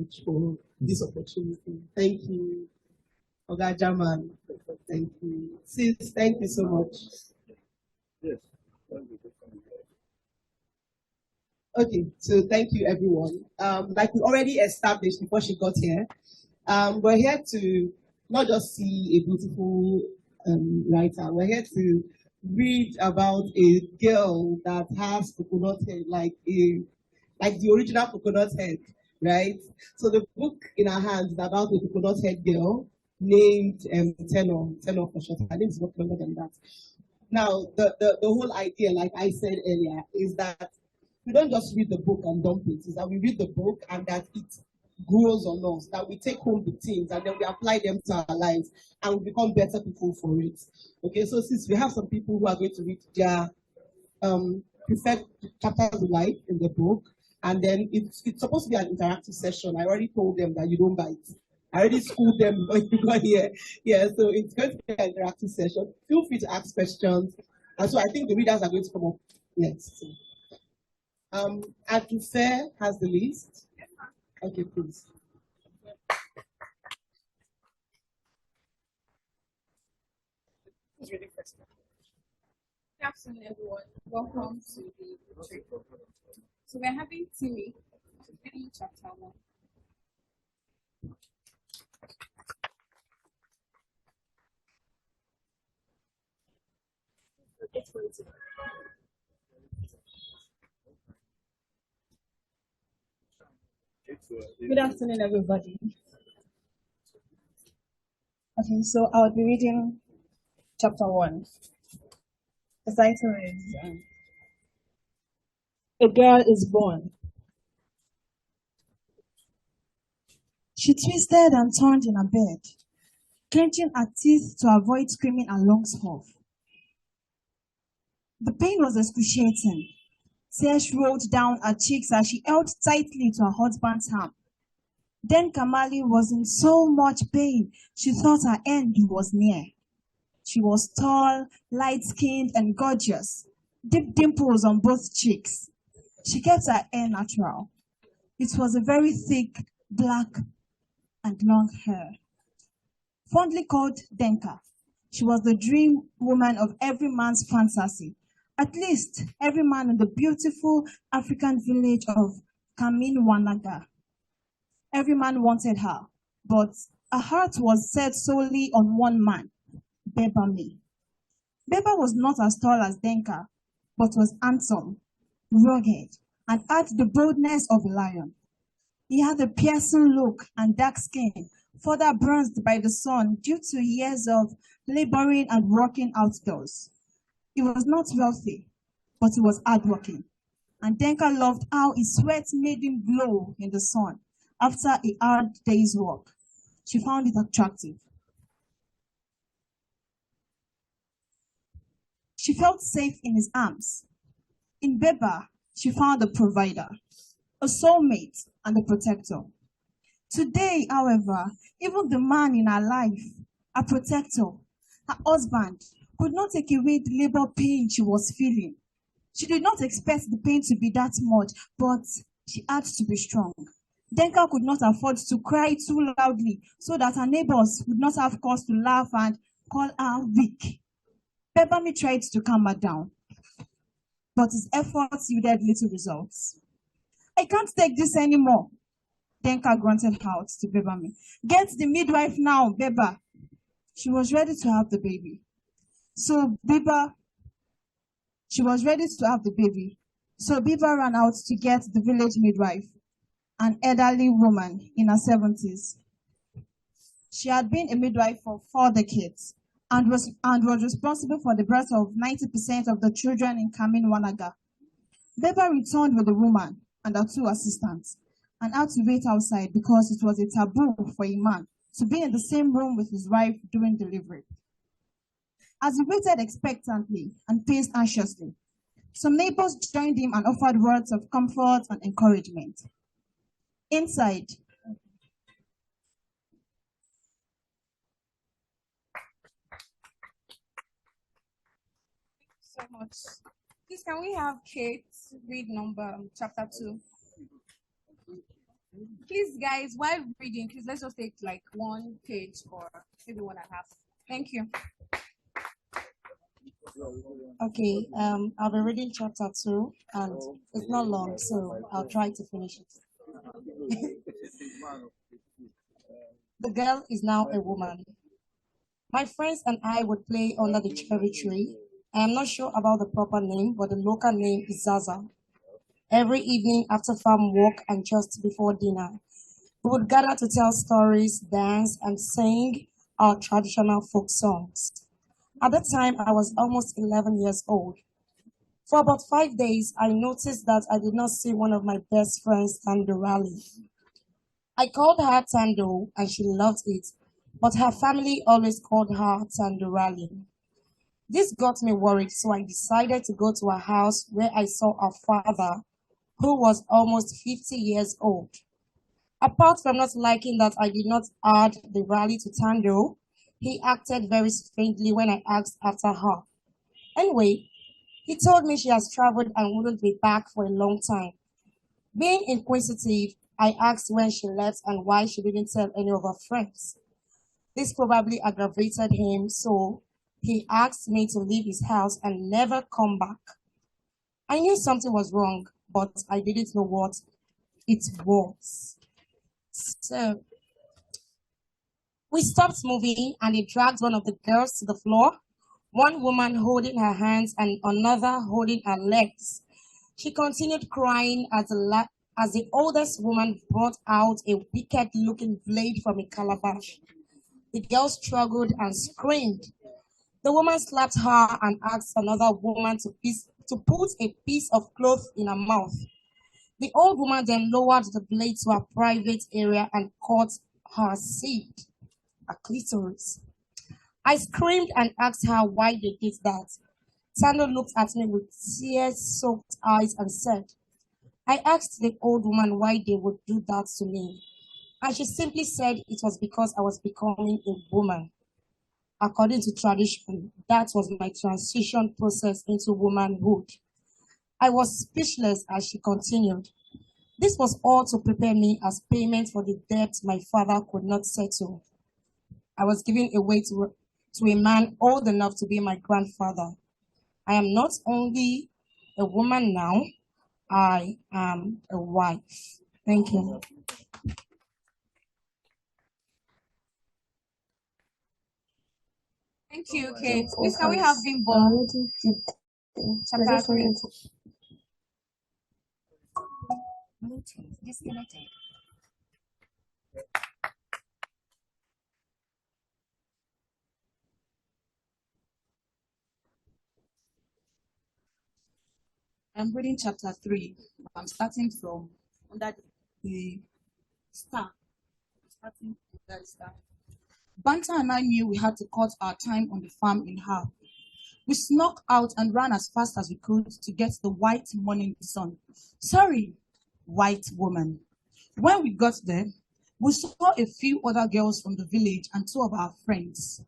much for this opportunity. Thank you, Oga Jaman. Thank you. Sis, thank you so much. Yes. Okay, so thank you, everyone. Like we already established before she got here, we're here to not just see a beautiful writer. We're here to read about a girl that has coconut head, like the original coconut head, right? So the book in our hands is about a coconut head girl named Tenor for short. Her name is not longer than that. Now, the whole idea, like I said earlier, is that we don't just read the book and dump it. Is that we read the book and that it grows on us, that we take home the things and then we apply them to our lives and we become better people for it. Okay, so since we have some people who are going to read their preferred chapters of life in the book, and then it's supposed to be an interactive session. I already told them that you don't bite. I already schooled them when you got here. Yeah, so it's going to be an interactive session. Feel free to ask questions. And so I think the readers are going to come up next. Adufe has the list. Okay, please. Who's reading first? Good afternoon, everyone. Welcome to the trip. So we're having Timmy reading chapter 1. Good afternoon, everybody. Okay, so I'll be reading chapter 1. The title is A Girl is Born. She twisted and turned in her bed, clenching her teeth to avoid screaming her lungs off. The pain was excruciating. Tears rolled down her cheeks as she held tightly to her husband's arm. Then Kamali was in so much pain, she thought her end was near. She was tall, light-skinned, and gorgeous, deep dimples on both cheeks. She kept her hair natural. It was a very thick, black, and long hair. Fondly called Denka, she was the dream woman of every man's fantasy. At least every man in the beautiful African village of Kaminwanaga. Every man wanted her, but her heart was set solely on one man, Bebame. Beba was not as tall as Denka, but was handsome, rugged, and had the boldness of a lion. He had a piercing look and dark skin, further bronzed by the sun due to years of laboring and working outdoors. He was not wealthy, but he was hardworking. And Denka loved how his sweat made him glow in the sun after a hard day's work. She found it attractive. She felt safe in his arms. In Beba, she found a provider, a soulmate, and a protector. Today, however, even the man in her life, her protector, her husband, could not take away the labor pain she was feeling. She did not expect the pain to be that much, but she had to be strong. Denka could not afford to cry too loudly so that her neighbors would not have cause to laugh and call her weak. Bebami tried to calm her down, but his efforts yielded little results. I can't take this anymore, Denka grunted out to Bebami. Get the midwife now, Beba. She was ready to have the baby. So Beba ran out to get the village midwife, an elderly woman in her 70s. She had been a midwife for 4 decades and was responsible for the birth of 90% of the children in Kaminwanaga. Beba returned with the woman and her 2 assistants and had to wait outside because it was a taboo for a man to be in the same room with his wife during delivery. As he waited expectantly and paced anxiously, some neighbors joined him and offered words of comfort and encouragement. Inside, So much. Please, can we have Kate read chapter 2? Please, guys, while reading, please let's just take like one page or maybe 1.5. Thank you. Okay, I'll be reading chapter 2, and it's not long, so I'll try to finish it. The girl is now a woman. My friends and I would play under the cherry tree. I am not sure about the proper name, but the local name is Zaza. Every evening after farm work and just before dinner, we would gather to tell stories, dance, and sing our traditional folk songs. At that time, I was almost 11 years old. For about 5 days, I noticed that I did not see one of my best friends, Tandorali. I called her Tando, and she loved it, but her family always called her Tandorali. This got me worried, so I decided to go to her house where I saw her father, who was almost 50 years old. Apart from not liking that I did not add the rally to Tando, he acted very strangely when I asked after her. Anyway, he told me she has traveled and wouldn't be back for a long time. Being inquisitive, I asked when she left and why she didn't tell any of her friends. This probably aggravated him, so he asked me to leave his house and never come back. I knew something was wrong, but I didn't know what it was. So we stopped moving and he dragged one of the girls to the floor, one woman holding her hands and another holding her legs. She continued crying as the oldest woman brought out a wicked-looking blade from a calabash. The girl struggled and screamed. The woman slapped her and asked another woman to put a piece of cloth in her mouth. The old woman then lowered the blade to her private area and cut her seed, a clitoris. I screamed and asked her why they did that. Tando looked at me with tear-soaked eyes and said, I asked the old woman why they would do that to me, and she simply said it was because I was becoming a woman. According to tradition, that was my transition process into womanhood. I was speechless as she continued. This was all to prepare me as payment for the debt my father could not settle. I was given away to a man old enough to be my grandfather. I am not only a woman now, I am a wife. Thank you. Thank you, Kate. Please, can we have Bimbo? Chapter 3. Bluetooth disconnected. I'm reading chapter 3. I'm starting from under the star. Starting under the star. Banta and I knew we had to cut our time on the farm in half. We snuck out and ran as fast as we could to get the white morning sun. Sorry, white woman. When we got there, we saw a few other girls from the village and 2 of our friends.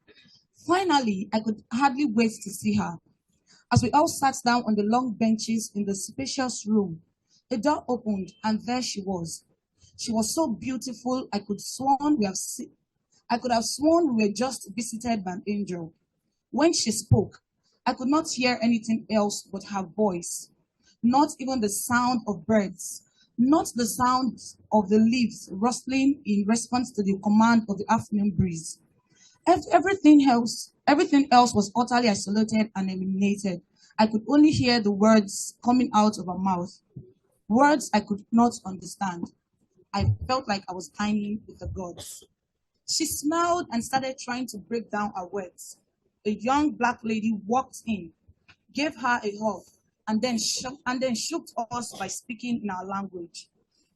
Finally, I could hardly wait to see her. As we all sat down on the long benches in the spacious room, the door opened and there she was. She was so beautiful, I could have sworn we were just visited by an angel. When she spoke, I could not hear anything else but her voice, not even the sound of birds, not the sound of the leaves rustling in response to the command of the afternoon breeze. Everything else was utterly isolated and eliminated. I could only hear the words coming out of her mouth, words I could not understand. I felt like I was dining with the gods. She smiled and started trying to break down her words. A young black lady walked in, gave her a hug, and then shook us by speaking in our language.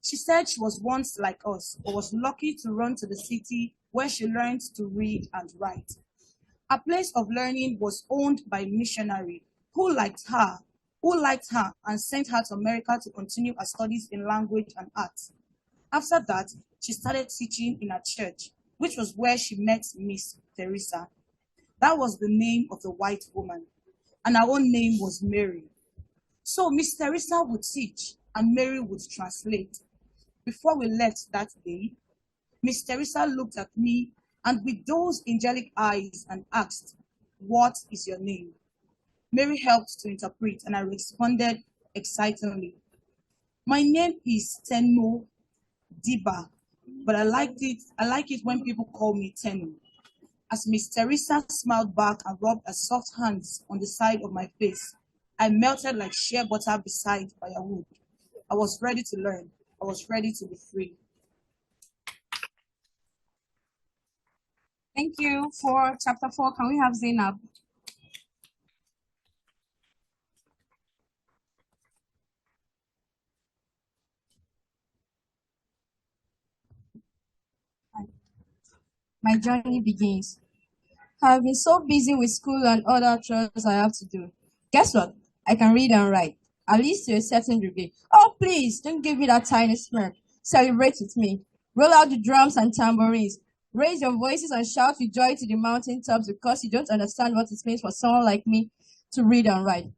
She said she was once like us, but was lucky to run to the city where she learned to read and write. Her place of learning was owned by a missionary who liked her and sent her to America to continue her studies in language and art. After that, she started teaching in a church, which was where she met Miss Teresa. That was the name of the white woman, and her own name was Mary. So Miss Teresa would teach, and Mary would translate. Before we left that day, Miss Teresa looked at me and with those angelic eyes and asked, "What is your name?" Mary helped to interpret and I responded excitedly, "My name is Tenmo Diba, but I like it when people call me Tenu." As Miss Teresa smiled back and rubbed her soft hands on the side of my face, I melted like shea butter beside firewood. I was ready to learn. I was ready to be free. Thank you. For chapter 4, can we have Zainab? My journey begins. I have been so busy with school and other chores I have to do. Guess what? I can read and write, at least to a certain degree. Oh, please, don't give me that tiny smirk. Celebrate with me. Roll out the drums and tambourines. Raise your voices and shout with joy to the mountaintops because you don't understand what it means for someone like me to read and write.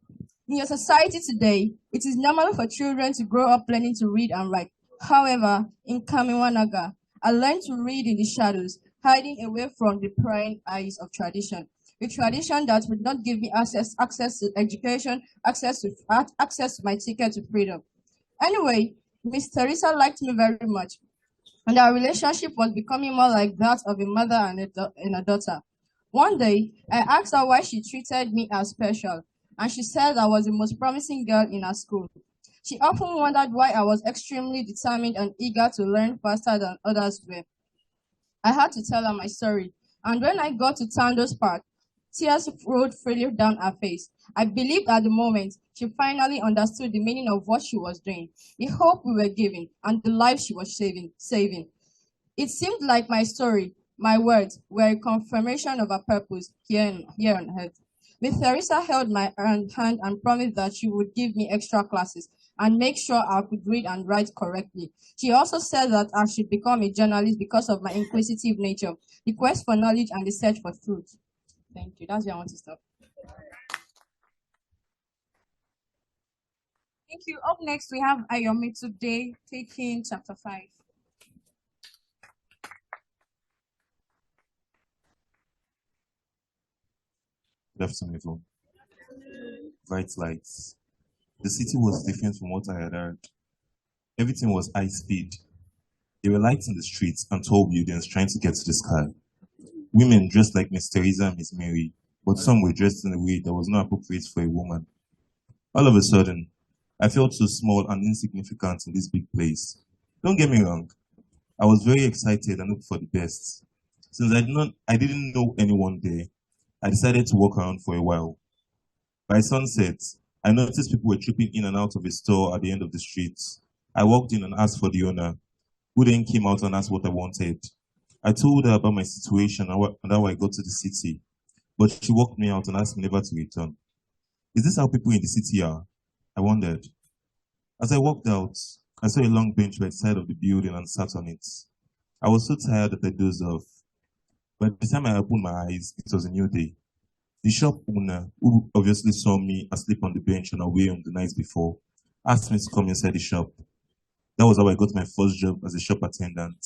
In your society today, it is normal for children to grow up learning to read and write. However, in Kamiwanaga, I learned to read in the shadows, hiding away from the prying eyes of tradition. A tradition that would not give me access to education, access to my ticket to freedom. Anyway, Miss Teresa liked me very much, and our relationship was becoming more like that of a mother and a daughter. One day, I asked her why she treated me as special, and she said I was the most promising girl in her school. She often wondered why I was extremely determined and eager to learn faster than others were. I had to tell her my story, and when I got to Tando's part, tears rolled freely down her face. I believed at the moment she finally understood the meaning of what she was doing, the hope we were giving, and the life she was saving. It seemed like my story, my words, were a confirmation of her purpose here on earth. Miss Teresa held my hand and promised that she would give me extra classes and make sure I could read and write correctly. She also said that I should become a journalist because of my inquisitive nature, the quest for knowledge and the search for truth. Thank you. That's where I want to stop. Thank you. Up next, we have Ayomi today taking chapter 5. Good afternoon, everyone. Bright lights. The city was different from what I had heard. Everything was high speed. There were lights in the streets and tall buildings trying to get to the sky. Women dressed like Miss Teresa and Miss Mary, but some were dressed in a way that was not appropriate for a woman. All of a sudden, I felt so small and insignificant in this big place. Don't get me wrong. I was very excited and hoped for the best. Since I didn't know anyone there, I decided to walk around for a while. By sunset, I noticed people were tripping in and out of a store at the end of the street. I walked in and asked for the owner, who then came out and asked what I wanted. I told her about my situation and how I got to the city, but she walked me out and asked me never to return. Is this how people in the city are? I wondered. As I walked out, I saw a long bench by the side of the building and sat on it. I was so tired that I dozed off. By the time I opened my eyes, it was a new day. The shop owner, who obviously saw me asleep on the bench on our way home the night before, asked me to come inside the shop. That was how I got my first job as a shop attendant.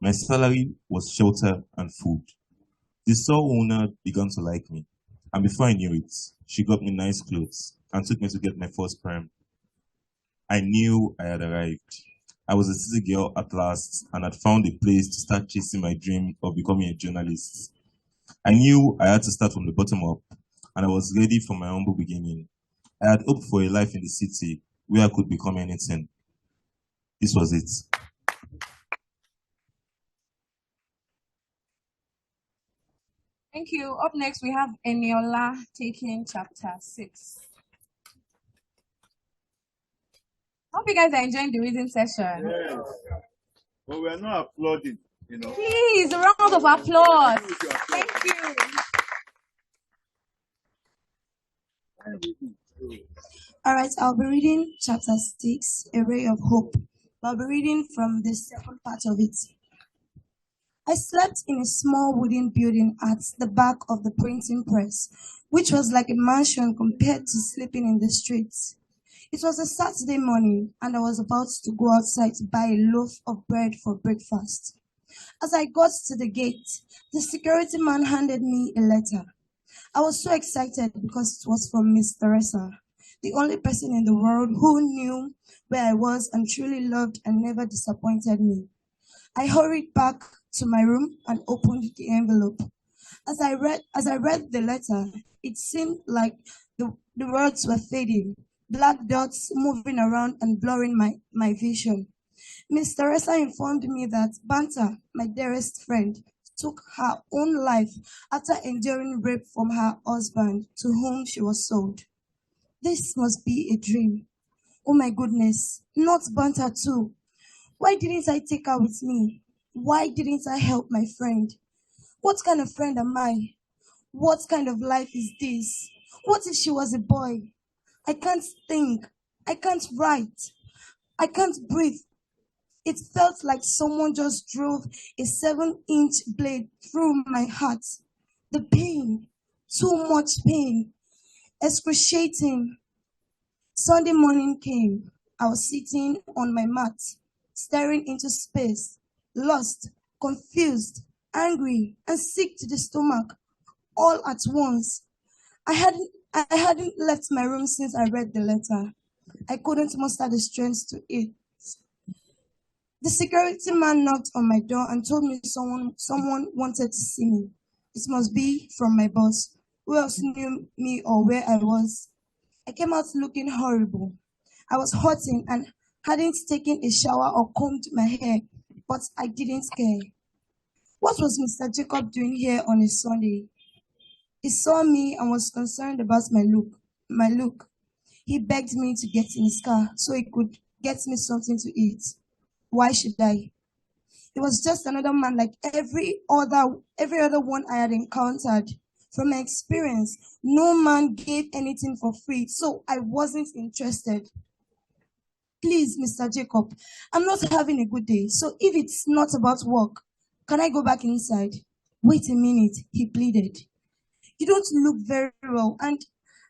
My salary was shelter and food. The store owner began to like me, and before I knew it, she got me nice clothes and took me to get my first perm. I knew I had arrived. I was a city girl at last and had found a place to start chasing my dream of becoming a journalist. I knew I had to start from the bottom up, and I was ready for my humble beginning. I had hoped for a life in the city where I could become anything. This was it. Thank you. Up next, we have Eniola taking chapter 6. Hope you guys are enjoying the reading session. Yes. But we're not applauding, Please, a round of applause. Thank you. All right, I'll be reading chapter 6, A Ray of Hope. I'll be reading from the second part of it. I slept in a small wooden building at the back of the printing press, which was like a mansion compared to sleeping in the streets. It was a Saturday morning, and I was about to go outside to buy a loaf of bread for breakfast. As I got to the gate, the security man handed me a letter. I was so excited because it was from Miss Teresa, the only person in the world who knew where I was and truly loved and never disappointed me. I hurried back to my room and opened the envelope. As I read the letter, it seemed like the words were fading, black dots moving around and blurring my vision. Miss Teresa informed me that Banta, my dearest friend, took her own life after enduring rape from her husband, to whom she was sold. This must be a dream. Oh my goodness, not Banta too. Why didn't I take her with me? Why didn't I help my friend? What kind of friend am I? What kind of life is this? What if she was a boy? I can't think. I can't write. I can't breathe. It felt like someone just drove a 7-inch blade through my heart. The pain, too much pain, excruciating. Sunday morning came. I was sitting on my mat, staring into space, lost, confused, angry, and sick to the stomach, all at once. I hadn't left my room since I read the letter. I couldn't muster the strength to eat. The security man knocked on my door and told me someone wanted to see me. It must be from my boss. Who else knew me or where I was? I came out looking horrible. I was hurting and hadn't taken a shower or combed my hair, but I didn't care. What was Mr. Jacob doing here on a Sunday? He saw me and was concerned about my look. He begged me to get in his car so he could get me something to eat. Why should I? He was just another man like every other one I had encountered. From my experience, no man gave anything for free, so I wasn't interested. Please, Mr. Jacob, I'm not having a good day, so if it's not about work, can I go back inside? Wait a minute, he pleaded. You don't look very well, and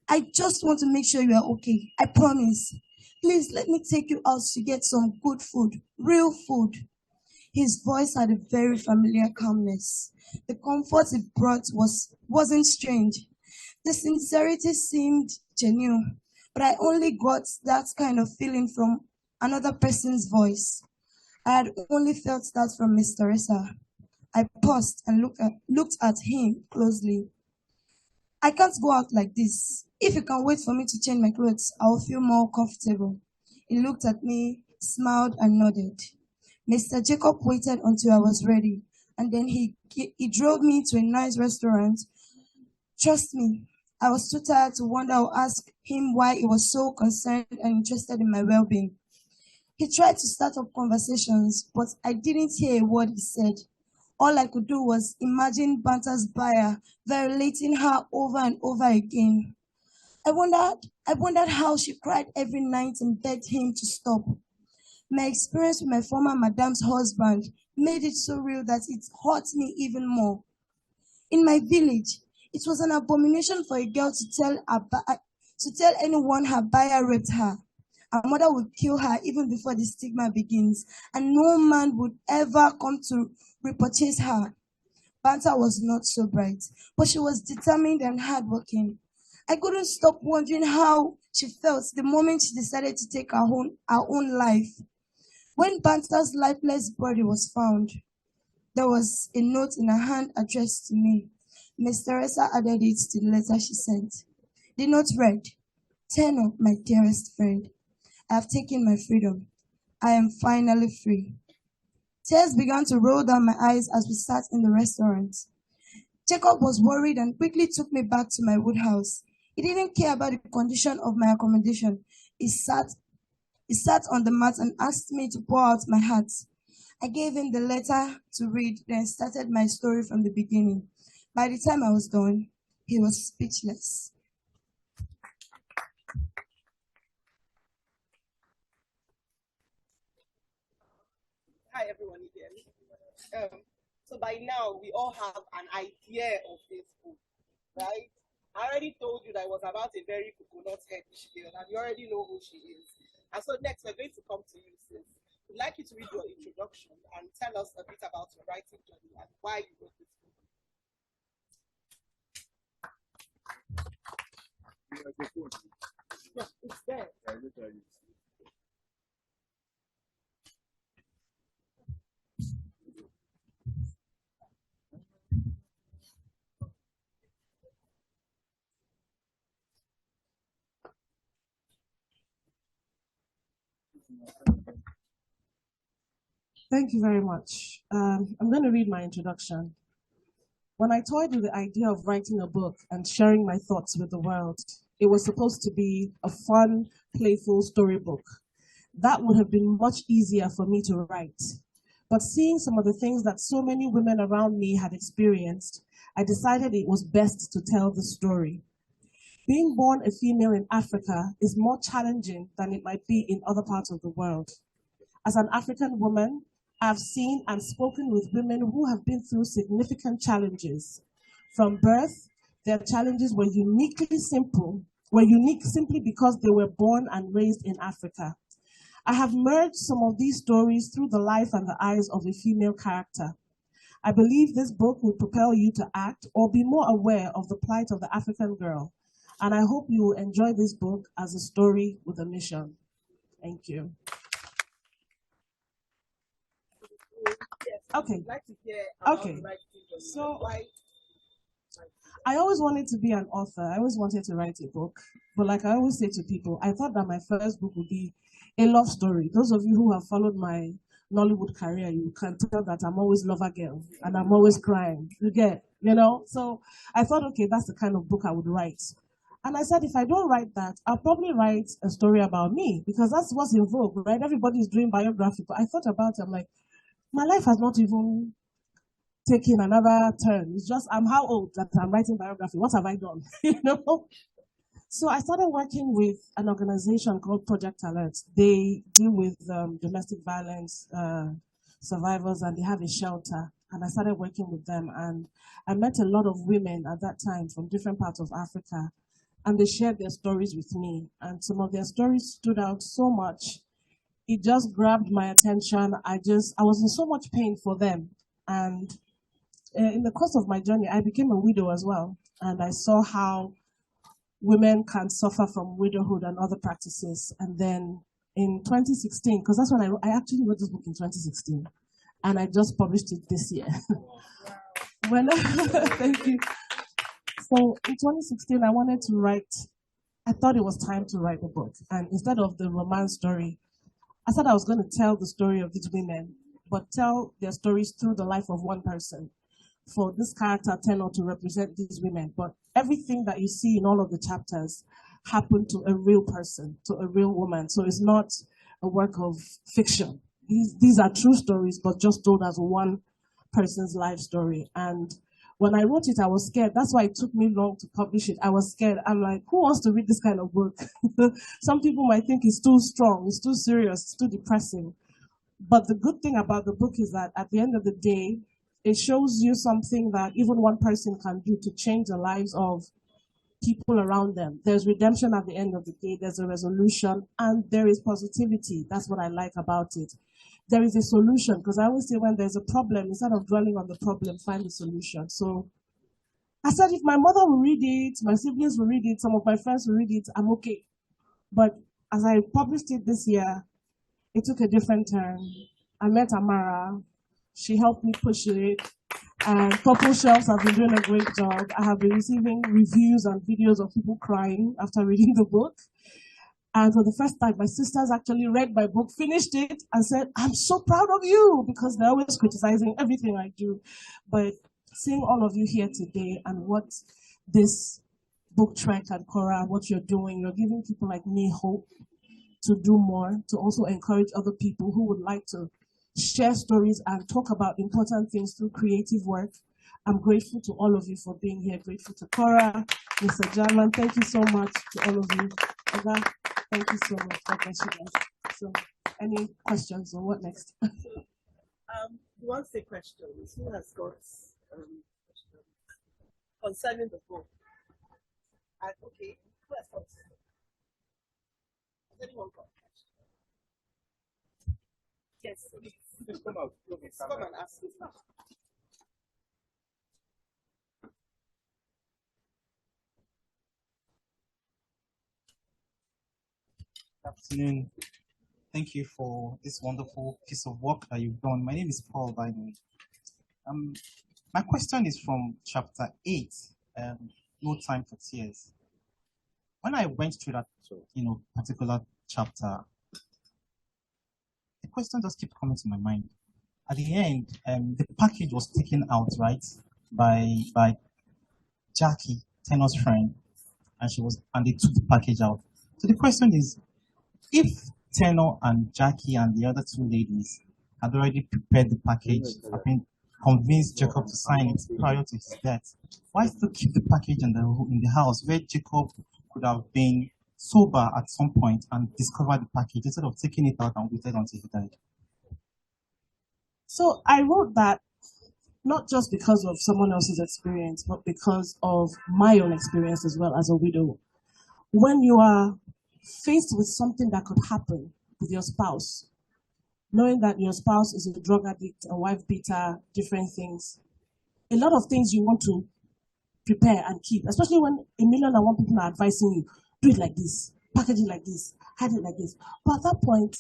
I just want to make sure you are okay. I promise. Please let me take you out to get some good food, real food. His voice had a very familiar calmness. The comfort it brought wasn't strange. The sincerity seemed genuine, but I only got that kind of feeling from another person's voice. I had only felt that from Miss Teresa. I paused and looked at him closely. I can't go out like this. If you can wait for me to change my clothes, I'll feel more comfortable. He looked at me, smiled, and nodded. Mr. Jacob waited until I was ready, and then he drove me to a nice restaurant. Trust me, I was too tired to wonder or ask him why he was so concerned and interested in my well-being. He tried to start up conversations, but I didn't hear a word he said. All I could do was imagine Banta's buyer violating her over and over again. I wondered how she cried every night and begged him to stop. My experience with my former madam's husband made it so real that it hurt me even more. In my village, it was an abomination for a girl to tell anyone her buyer raped her. Her mother would kill her even before the stigma begins, and no man would ever come to repurchase her. Banta was not so bright, but she was determined and hardworking. I couldn't stop wondering how she felt the moment she decided to take her own life. When Banta's lifeless body was found, there was a note in her hand addressed to me. Miss Teresa added it to the letter she sent. The note read, "Tenor, my dearest friend, I have taken my freedom. I am finally free." Tears began to roll down my eyes as we sat in the restaurant. Jacob was worried and quickly took me back to my wood house. He didn't care about the condition of my accommodation. He sat on the mat and asked me to pour out my heart. I gave him the letter to read, then started my story from the beginning. By the time I was done, he was speechless. Hi, everyone again. So by now, we all have an idea of this book, right? I already told you that it was about a very coconut head girl, and you already know who she is. And so next, we're going to come to you, sis. We'd like you to read your introduction and tell us a bit about your writing journey and why you wrote this book. Yes, it's there. Thank you very much. I'm going to read my introduction. When I toyed with the idea of writing a book and sharing my thoughts with the world, it was supposed to be a fun, playful storybook. That would have been much easier for me to write. But seeing some of the things that so many women around me had experienced, I decided it was best to tell the story. Being born a female in Africa is more challenging than it might be in other parts of the world. As an African woman, I've seen and spoken with women who have been through significant challenges. From birth, their challenges were unique simply because they were born and raised in Africa. I have merged some of these stories through the life and the eyes of a female character. I believe this book will propel you to act or be more aware of the plight of the African girl. And I hope you will enjoy this book as a story with a mission. Thank you. Okay. So I always wanted to be an author. I always wanted to write a book. But like I always say to people, I thought that my first book would be a love story. Those of you who have followed my Nollywood career, you can tell that I'm always lover girl and I'm always crying. So I thought, okay, that's the kind of book I would write. And I said, if I don't write that, I'll probably write a story about me because that's what's in vogue, right? Everybody's doing biography. But I thought about it, I'm like, my life has not even taken another turn. It's just, I'm how old that I'm writing biography? What have I done? So I started working with an organization called Project Alert. They deal with domestic violence survivors, and they have a shelter. And I started working with them, and I met a lot of women at that time from different parts of Africa, and they shared their stories with me. And some of their stories stood out so much. It just grabbed my attention. I was in so much pain for them. And in the course of my journey, I became a widow as well. And I saw how women can suffer from widowhood and other practices. And then in 2016, because that's when I actually wrote this book in 2016. And I just published it this year. Thank you. So in 2016, I thought it was time to write a book. And instead of the romance story, I thought I was going to tell the story of these women, but tell their stories through the life of one person. For this character tenor to represent these women. But everything that you see in all of the chapters happened to a real person, to a real woman. So it's not a work of fiction. These are true stories, but just told as one person's life story. And when I wrote it, I was scared. That's why it took me long to publish it. I was scared. I'm like, who wants to read this kind of book? Some people might think it's too strong, it's too serious, it's too depressing. But the good thing about the book is that at the end of the day, it shows you something that even one person can do to change the lives of people around them. There's redemption at the end of the day, there's a resolution, and there is positivity. That's what I like about it. There is a solution, because I always say when there's a problem, instead of dwelling on the problem, find a solution. So I said, if my mother will read it, my siblings will read it, some of my friends will read it, I'm okay. But as I published it this year, it took a different turn. I met Amara. She helped me push it. And Purple Shelves have been doing a great job. I have been receiving reviews and videos of people crying after reading the book. And for the first time, my sisters actually read my book, finished it, and said, I'm so proud of you, because they're always criticizing everything I do. But seeing all of you here today and what this BookTrek and CORA, what you're doing, you're giving people like me hope to do more, to also encourage other people who would like to share stories and talk about important things through creative work. I'm grateful to all of you for being here. Grateful to CORA, Mr. Jarman. Thank you so much to all of you. Oga, thank you so much. God bless you guys. So, any questions or what next? You want to say questions? Who has got questions concerning the book? And okay, who has got? Has anyone got? Yes, please. Please come out. Please come and ask. Good afternoon. Thank you for this wonderful piece of work that you've done. My name is Paul, by the way. My question is from chapter 8, No Time for Tears. When I went through that, particular chapter, the question just kept coming to my mind. At the end, the package was taken out, right, by Jackie, Tenor's friend, and they took the package out. So the question is, if Tenor and Jackie and the other two ladies had already prepared the package, I think convinced Jacob to sign it prior to his death, why still keep the package in the house where Jacob could have been sober at some point and discovered the package instead of taking it out and waited until he died? So I wrote that not just because of someone else's experience, but because of my own experience as well as a widow. When you are faced with something that could happen with your spouse, knowing that your spouse is a drug addict, a wife beater, different things, a lot of things you want to prepare and keep, especially when 1,000,001 people are advising you, do it like this, package it like this, hide it like this. But at that point,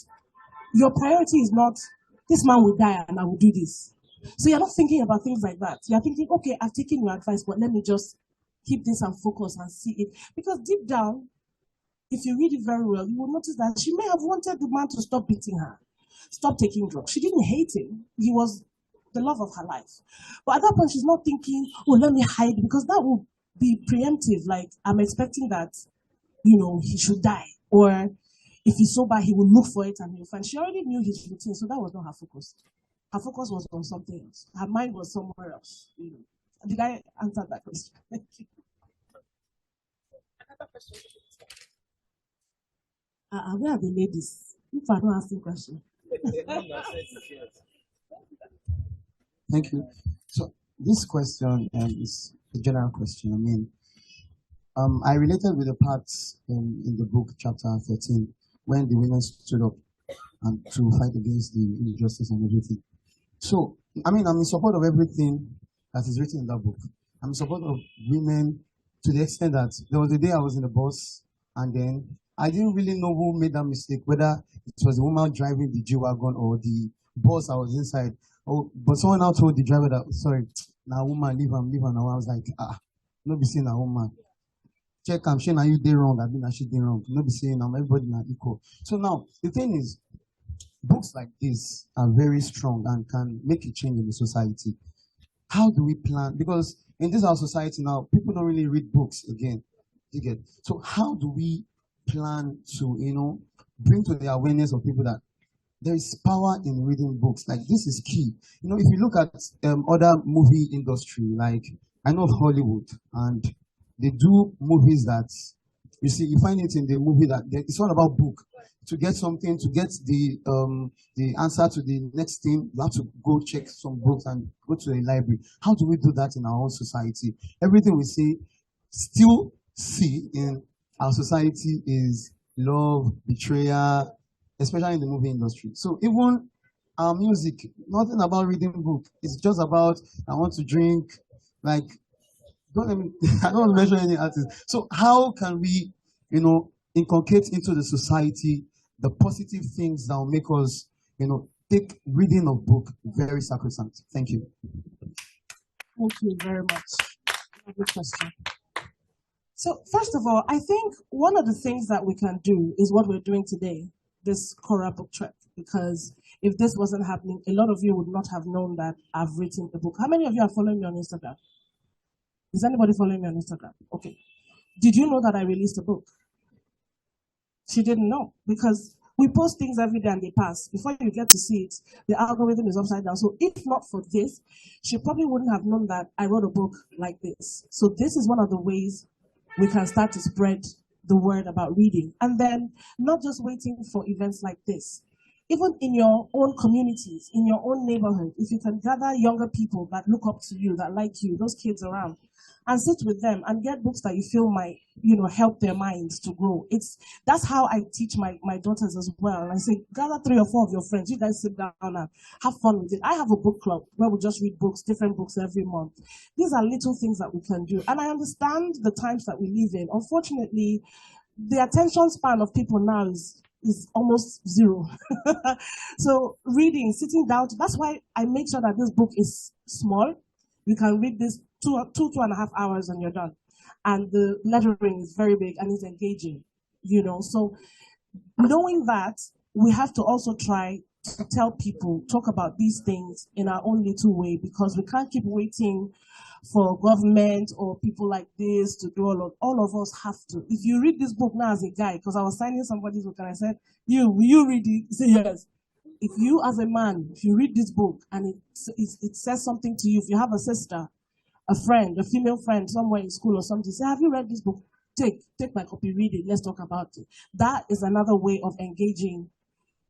your priority is not, this man will die and I will do this. So you're not thinking about things like that. You're thinking, okay, I've taken your advice, but let me just keep this and focus and see it. Because deep down, if you read it very well, you will notice that she may have wanted the man to stop beating her, stop taking drugs. She didn't hate him. He was the love of her life. But at that point, she's not thinking, oh, let me hide, because that would be preemptive. Like, I'm expecting that, he should die. Or if he's sober, he will look for it and he'll find. She already knew his routine, so that was not her focus. Her focus was on something else. Her mind was somewhere else. Did I answer that question? Thank you. Another question. Where are the ladies? If I don't ask the question. Thank you. So this question is a general question. I related with the parts in the book, chapter 13, when the women stood up and to fight against the injustice and everything. So, I'm in support of everything that is written in that book. I'm in support of women to the extent that there was a day I was in the bus and then I didn't really know who made that mistake, whether it was the woman driving the G-Wagon or the bus I was inside. But someone now told the driver that, sorry, now woman, leave him. Now I was like, no be saying a woman. Check, I'm sure now you did wrong, I've been actually did wrong. No be saying now everybody now equal. So now, the thing is, books like this are very strong and can make a change in the society. How do we plan? Because in this our society now, people don't really read books again. You get? So how do we plan to, bring to the awareness of people that there is power in reading books? Like, this is key. If you look at other movie industry, like I know Hollywood, and they do movies that, you find it in the movie that it's all about book. To get something, to get the answer to the next thing, you have to go check some books and go to a library. How do we do that in our own society? Everything we still see in our society is love, betrayal, especially in the movie industry. So even our music, nothing about reading book. It's just about, I want to drink, like, I don't want to mention any artists. So how can we, inculcate into the society the positive things that will make us, take reading of book very sacrosanct? Thank you. Thank you very much. Good question. So first of all, I think one of the things that we can do is what we're doing today, this CORA BOOKTrek, because if this wasn't happening, a lot of you would not have known that I've written a book. How many of you are following me on Instagram? Is anybody following me on Instagram? Okay. Did you know that I released a book? She didn't know, because we post things every day and they pass. Before you get to see it, the algorithm is upside down. So if not for this, she probably wouldn't have known that I wrote a book like this. So this is one of the ways we can start to spread the word about reading. And then not just waiting for events like this. even in your own communities, in your own neighborhood, if you can gather younger people that look up to you, that like you, those kids around, and sit with them and get books that you feel might, help their minds to grow. That's how I teach my daughters as well. And I say, gather 3 or 4 of your friends. You guys sit down and have fun with it. I have a book club where we just read books, different books every month. These are little things that we can do. And I understand the times that we live in. Unfortunately, the attention span of people now is almost zero. So reading, sitting down, that's why I make sure that this book is small. You can read this 2.5 hours and you're done. And the lettering is very big and it's engaging, So knowing that, we have to also try to tell people, talk about these things in our own little way, because we can't keep waiting for government or people like this to do all of us have to. If you read this book now as a guy, because I was signing somebody's book and I said, will you read it? He said, yes. If you as a man, if you read this book and it says something to you, if you have a sister, a friend, a female friend somewhere in school or something, say, have you read this book? Take my copy, read it, let's talk about it. That is another way of engaging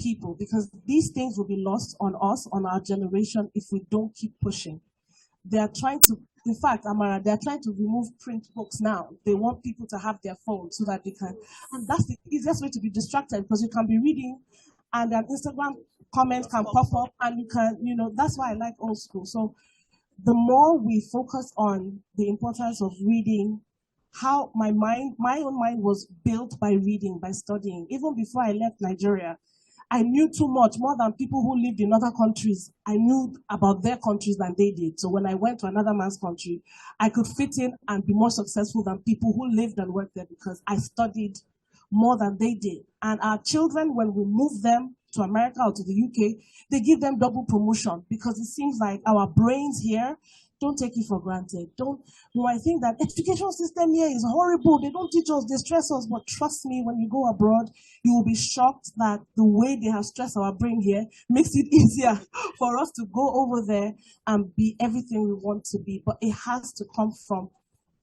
people, because these things will be lost on us, on our generation, if we don't keep pushing. They are trying to, in fact, Amara, they are trying to remove print books now. They want people to have their phones so that they can, and that's the easiest way to be distracted, because you can be reading and an Instagram comment can pop up and you can, that's why I like old school. So the more we focus on the importance of reading, how my own mind was built by reading, by studying. Even before I left Nigeria, I knew too much, more than people who lived in other countries. I knew about their countries than they did. So when I went to another man's country, I could fit in and be more successful than people who lived and worked there, because I studied more than they did. And our children, when we move them to America or to the UK, they give them double promotion, because it seems like our brains here don't take it for granted. I think that education system here is horrible. They don't teach us, they stress us. But trust me, when you go abroad, you will be shocked that the way they have stressed our brain here makes it easier for us to go over there and be everything we want to be. But it has to come from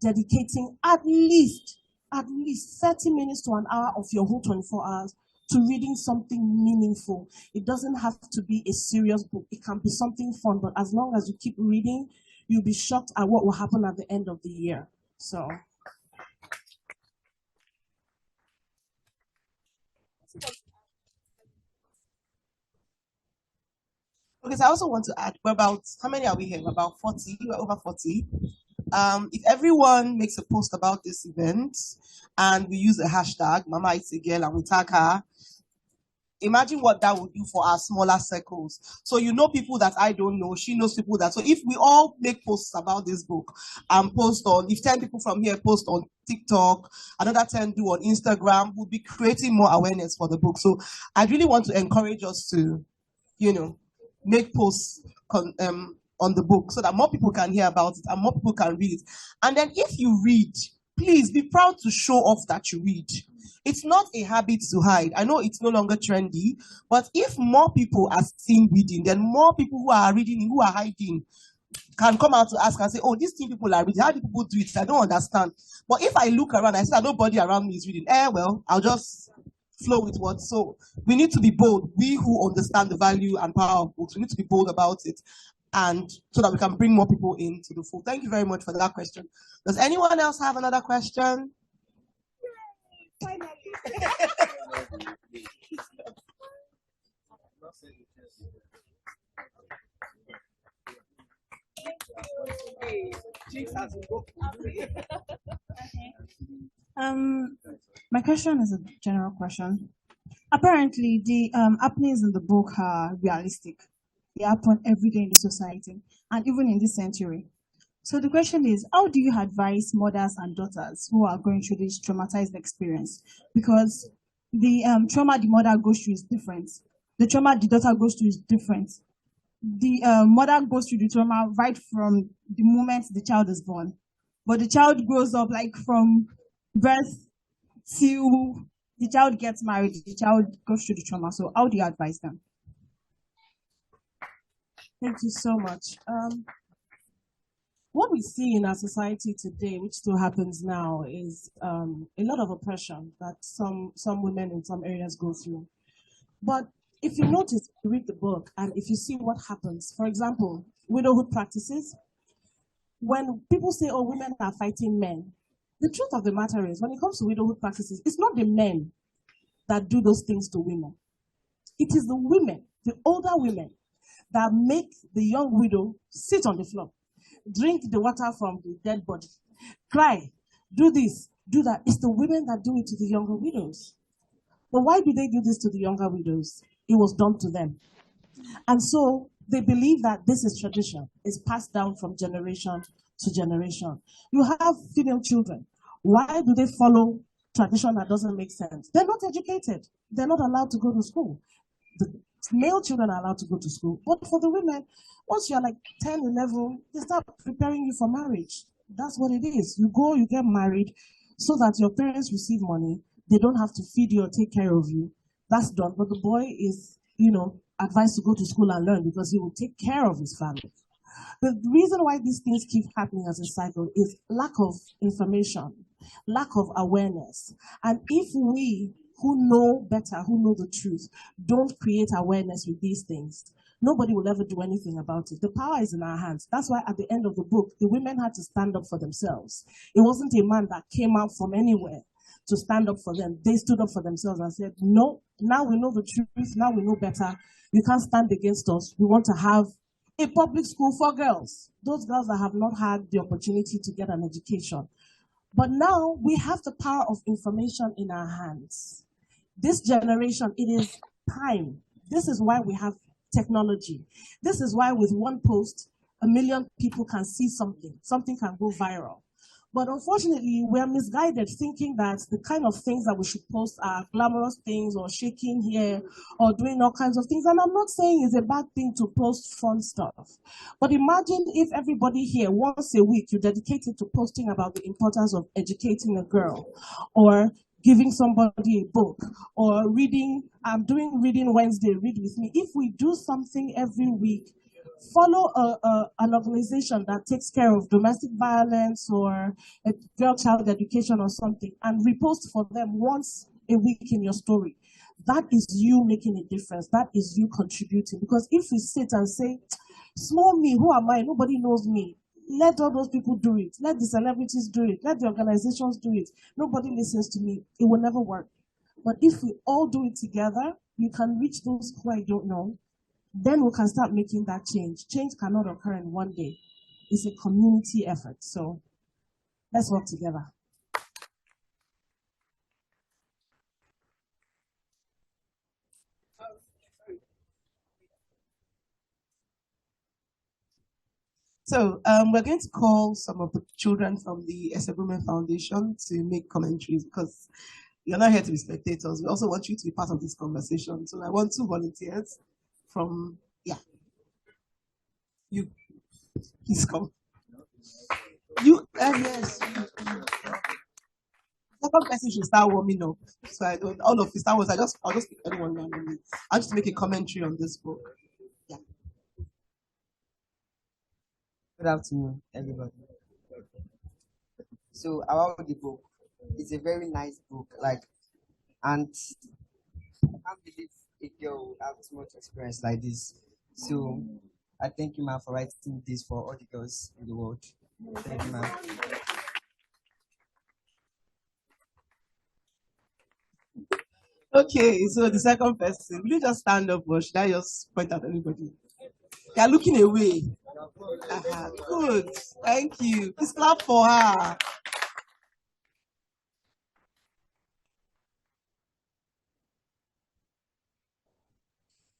dedicating at least 30 minutes to an hour of your whole 24 hours to reading something meaningful. It doesn't have to be a serious book. It can be something fun, but as long as you keep reading, you'll be shocked at what will happen at the end of the year. So. Okay, so I also want to add, how many are we here? About 40, we're over 40. If everyone makes a post about this event and we use a hashtag, Mama It's a Girl, and we tag her, imagine what that would do for our smaller circles. So people that I don't know, she knows people that. So if we all make posts about this book and if 10 people from here post on TikTok, another 10 do on Instagram, we'll be creating more awareness for the book. So I really want to encourage us to, make posts on the book so that more people can hear about it and more people can read it. And then if you read, please be proud to show off that you read. It's not a habit to hide. I know it's no longer trendy, but if more people are seen reading, then more people who are reading, who are hiding, can come out to ask and say, oh, these 2 people are reading. How do people do it? I don't understand. But if I look around, I see that nobody around me is reading. Well, I'll just flow with what. So we need to be bold. We who understand the value and power of books, we need to be bold about it, and so that we can bring more people into the fold. Thank you very much for that question. Does anyone else have another question? Finally. My question is a general question. Apparently, the happenings in the book are realistic. They happen every day in the society, and even in this century. So the question is, how do you advise mothers and daughters who are going through this traumatized experience? Because the trauma the mother goes through is different. The trauma the daughter goes through is different. The mother goes through the trauma right from the moment the child is born. But the child grows up like from birth till the child gets married, the child goes through the trauma. So how do you advise them? Thank you so much. What we see in our society today, which still happens now, is a lot of oppression that some women in some areas go through. But if you notice, you read the book, and if you see what happens, for example, widowhood practices, when people say, oh, women are fighting men, the truth of the matter is, when it comes to widowhood practices, it's not the men that do those things to women. It is the women, the older women, that make the young widow sit on the floor, drink the water from the dead body, cry, do this, do that. It's the women that do it to the younger widows. But why do they do this to the younger widows? It was done to them. And so they believe that this is tradition. It's passed down from generation to generation. You have female children. Why do they follow tradition that doesn't make sense? They're not educated. They're not allowed to go to school. The male children are allowed to go to school. But for the women, once you're like 10, 11, they start preparing you for marriage. That's what it is. You go, you get married so that your parents receive money. They don't have to feed you or take care of you. That's done. But the boy is, advised to go to school and learn because he will take care of his family. The reason why these things keep happening as a cycle is lack of information, lack of awareness. And if we who know better, who know the truth, don't create awareness with these things, nobody will ever do anything about it. The power is in our hands. That's why at the end of the book, the women had to stand up for themselves. It wasn't a man that came out from anywhere to stand up for them. They stood up for themselves and said, no, now we know the truth, now we know better. You can't stand against us. We want to have a public school for girls, those girls that have not had the opportunity to get an education. But now we have the power of information in our hands. This generation, it is time. This is why we have technology. This is why with one post, 1 million people can see something. Something can go viral. But unfortunately, we're misguided thinking that the kind of things that we should post are glamorous things or shaking here or doing all kinds of things. And I'm not saying it's a bad thing to post fun stuff. But imagine if everybody here once a week you dedicated to posting about the importance of educating a girl or giving somebody a book or reading. I'm doing Reading Wednesday, Read With Me. If we do something every week, follow an organization that takes care of domestic violence or girl-child education or something and repost for them once a week in your story. That is you making a difference. That is you contributing. Because if we sit and say, small me, who am I? Nobody knows me. Let all those people do it. Let the celebrities do it. Let the organizations do it. Nobody listens to me. It will never work. But if we all do it together, you can reach those who I don't know. Then we can start making that change. Change cannot occur in one day. It's a community effort. So let's work together. So we're going to call some of the children from the Women Foundation to make commentaries because you're not here to be spectators. We also want you to be part of this conversation. So I want 2 volunteers from, you, please come. You, yes. Second person should start warming up. So I don't, all of you start I'll just pick anyone randomly. I'll just make a commentary on this book. Yeah. Good afternoon, everybody. So about the book, it's a very nice book, and I can't believe a girl would have too much experience like this. So I thank you, ma'am, for writing this for all the girls in the world. Thank you, ma'am. Okay, so the second person, will you just stand up or should I just point at anybody? You're looking away. Good, thank you. Please clap for her.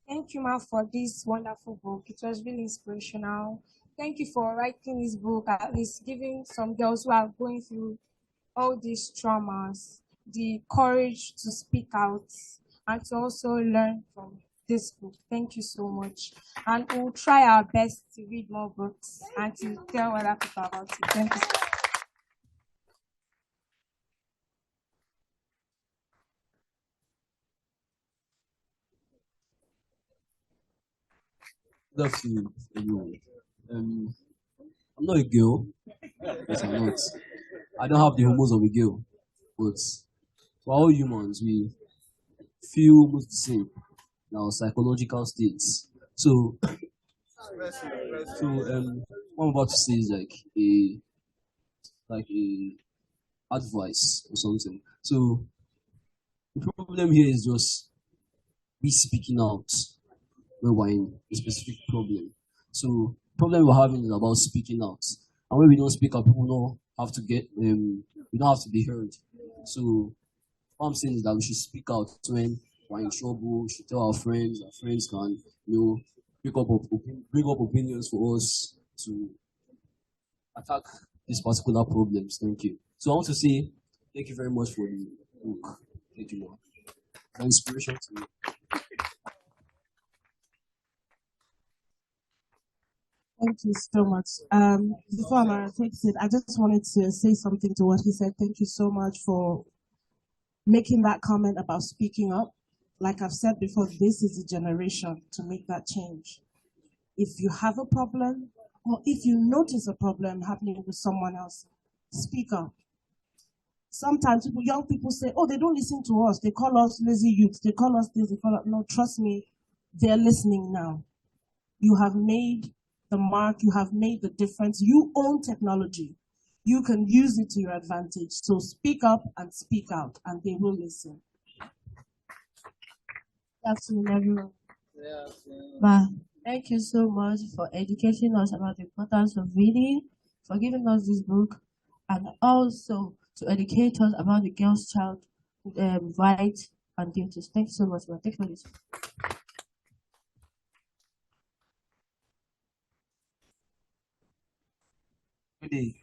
Thank you, Ma, for this wonderful book. It was really inspirational. Thank you for writing this book, at least giving some girls who are going through all these traumas the courage to speak out and to also learn from this book. Thank you so much. And we'll try our best to read more books and to tell other people about it. Thank you. Good afternoon, everyone. I'm not a girl. Yes, I'm not. I don't have the hormones of a girl. But we're all humans. We feel almost the same. in our psychological states. So, what I'm about to say is like a advice or something. So the problem here is just we speaking out when we're in a specific problem. So problem we're having is about speaking out. And when we don't speak out, people don't have to get we don't have to be heard. So what I'm saying is that we should speak out when we're in trouble, we should tell our friends can, bring up opinions for us to attack these particular problems. Thank you. So I want to say thank you very much for the book. Thank you, Lord. The inspiration to me. Thank you so much. Before Amara takes it, I just wanted to say something to what he said. Thank you so much for making that comment about speaking up. Like I've said before, this is a generation to make that change. If you have a problem, or if you notice a problem happening with someone else, speak up. Sometimes young people say, oh, they don't listen to us. They call us lazy youth. They call us this, they call us... No, trust me, they're listening now. You have made the mark. You have made the difference. You own technology. You can use it to your advantage. So speak up and speak out, and they will listen. Good afternoon, everyone. Ma, thank you so much for educating us about the importance of reading, for giving us this book, and also to educate us about the girl's child rights and duties. Thank you so much, ma. Thank you for this. Good day.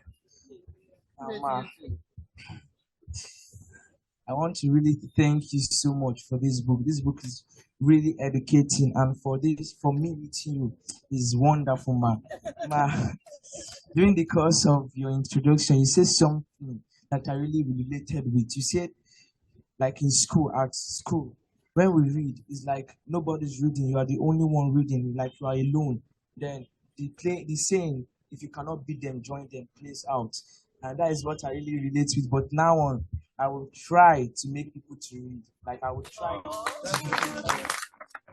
I want to really thank you so much for this book. This book is really educating, and for me meeting you is wonderful, ma. During the course of your introduction, you said something that I really related with. You said, like in school, at school, when we read, it's like nobody's reading. You are the only one reading, like you are alone. Then the saying, if you cannot beat them, join them, plays out. And that is what I really relate with. But now on, I will try to make people to read. Like I will try.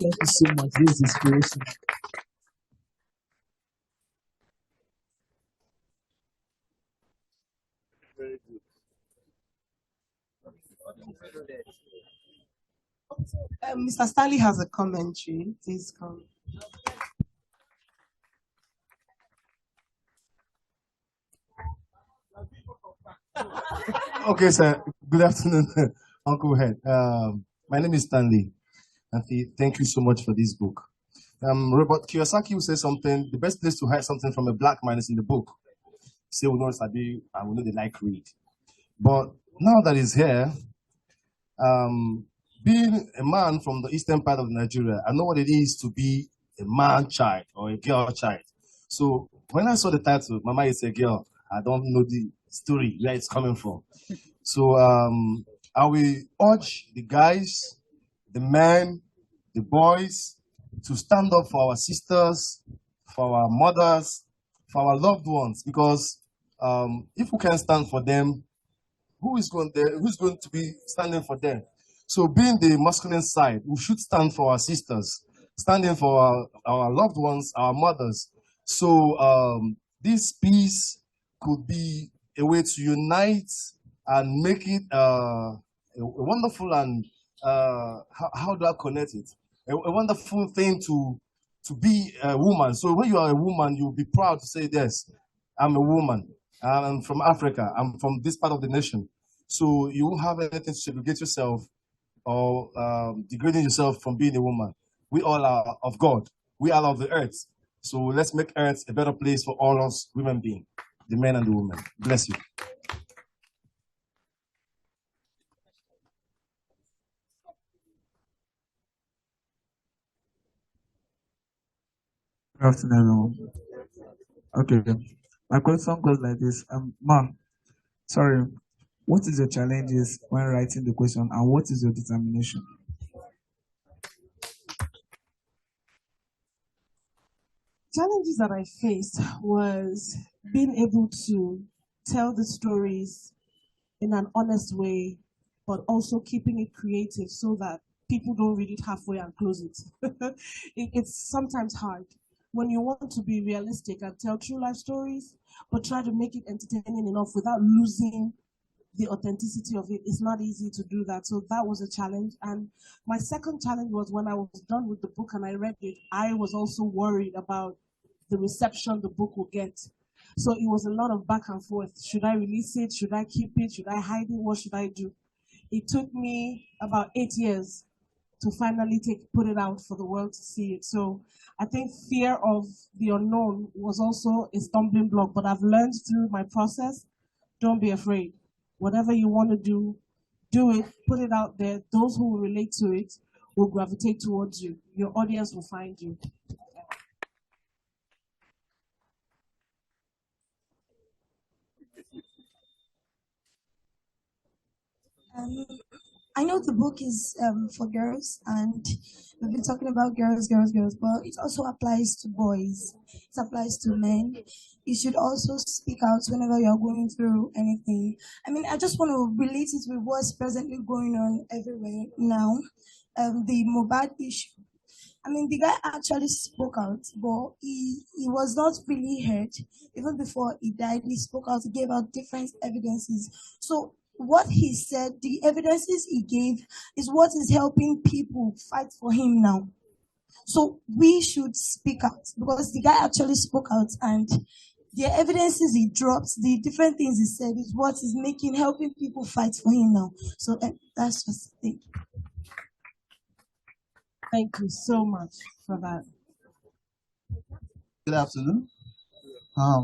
Thank you so much. This is inspiration. Very good. Mr. Stanley has a commentary. Please come. Okay, sir. Good afternoon, Uncle Head. My name is Stanley, and thank you so much for this book. Robert Kiyosaki will say something. The best place to hide something from a black man is in the book. Say we know Sabi, and we know they like read. But now that he's here, being a man from the eastern part of Nigeria, I know what it is to be a man child or a girl child. So when I saw the title, Mama is a girl, I don't know the story where it's coming from. So I will urge the guys, the men, the boys to stand up for our sisters, for our mothers, for our loved ones, because if we can stand for them, who's going to be standing for them? So being the masculine side, we should stand for our sisters, standing for our loved ones, our mothers. So this peace could be a way to unite and make it a wonderful and how do I connect it? A wonderful thing to be a woman. So when you are a woman, you'll be proud to say, yes, I'm a woman. I'm from Africa. I'm from this part of the nation. So you won't have anything to segregate yourself or degrading yourself from being a woman. We all are of God. We are of the earth. So let's make earth a better place for all us women beings, the men and the women. Bless you. Good afternoon, everyone. Okay, my question goes like this. Ma, sorry, what is your challenges when writing the question, and what is your determination? Challenges that I faced was being able to tell the stories in an honest way, but also keeping it creative so that people don't read it halfway and close it. It's sometimes hard when you want to be realistic and tell true life stories, but try to make it entertaining enough without losing the authenticity of it. It's not easy to do that. So that was a challenge. And my second challenge was when I was done with the book and I read it, I was also worried about the reception the book will get. So it was a lot of back and forth. Should I release it? Should I keep it? Should I hide it? What should I do? It took me about 8 years to finally put it out for the world to see it. So I think fear of the unknown was also a stumbling block, but I've learned through my process, don't be afraid. Whatever you want to do it, put it out there. Those who will relate to it will gravitate towards you. Your audience will find you. I know the book is for girls, and we've been talking about girls, but it also applies to boys. It applies to men. You should also speak out whenever you're going through anything. I mean, I just want to relate it with what's presently going on everywhere now. The Mobad issue. I mean, the guy actually spoke out, but he was not really heard. Even before he died, he spoke out, he gave out different evidences. So what he said, the evidences he gave, is what is helping people fight for him now. So we should speak out because the guy actually spoke out, and the evidences he dropped, the different things he said, is what is helping people fight for him now. So that's just the thing. Thank you so much for that. Good afternoon. I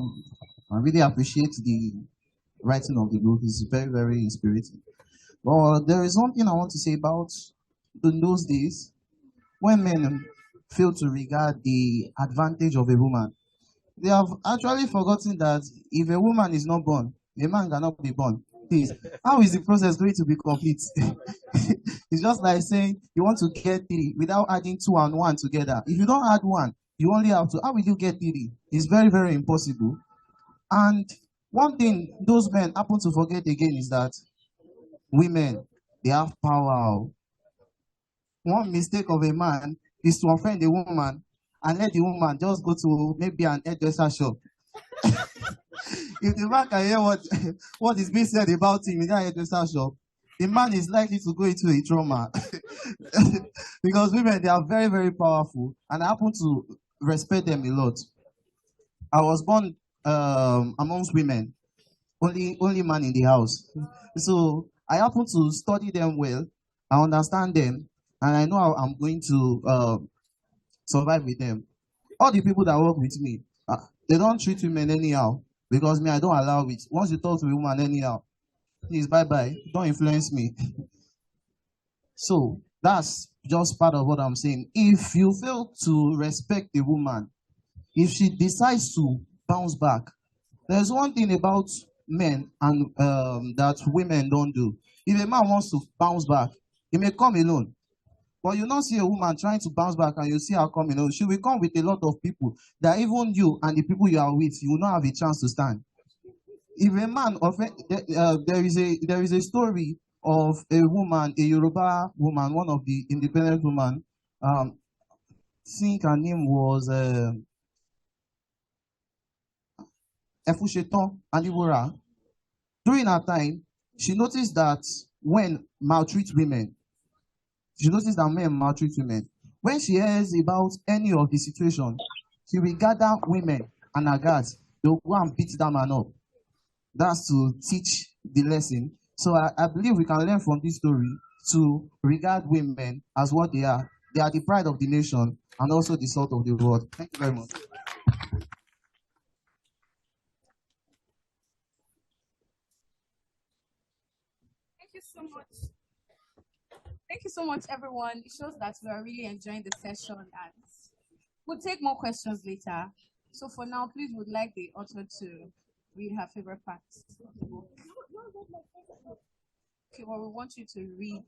really appreciate the writing of the book. It's very, very inspirating. But there is one thing I want to say about those days when men fail to regard the advantage of a woman. They have actually forgotten that if a woman is not born, a man cannot be born. Please, how is the process going to be complete? It's just like saying you want to get 3 without adding 2 and 1 together. If you don't add 1, you only have 2. How will you get 3? It's very, very impossible. And one thing those men happen to forget again is that women, they have power. One mistake of a man is to offend a woman and let the woman just go to maybe an hairdresser shop. If the man can hear what is being said about him in that hairdresser shop, the man is likely to go into a trauma. Because women, they are very, very powerful, and I happen to respect them a lot. I was born amongst women, only man in the house. So I happen to study them well, I understand them, and I know how I'm going to survive with them. All the people that work with me, they don't treat women anyhow, because me, I don't allow it. Once you talk to a woman anyhow, please, bye-bye, don't influence me. So that's just part of what I'm saying. If you fail to respect a woman, if she decides to bounce back, there's one thing about men and that women don't do. If a man wants to bounce back, he may come alone. But you not see a woman trying to bounce back and you see her coming alone. She will come with a lot of people that even you and the people you are with, you will not have a chance to stand. If a man there is a story of a woman, a Yoruba woman, one of the independent women. I think her name was Efusheton Anibora. During her time, she noticed that men maltreat women. When she hears about any of the situation, she will gather women and her guards. They'll go and beat that man up. That's to teach the lesson. So I believe we can learn from this story to regard women as what they are. They are the pride of the nation and also the salt of the world. Thank you very much. Thank you so much. Thank you so much, everyone. It shows that we are really enjoying the session, and we'll take more questions later. So for now, please would like the author to read her favorite parts of the book. Okay, well, we want you to read.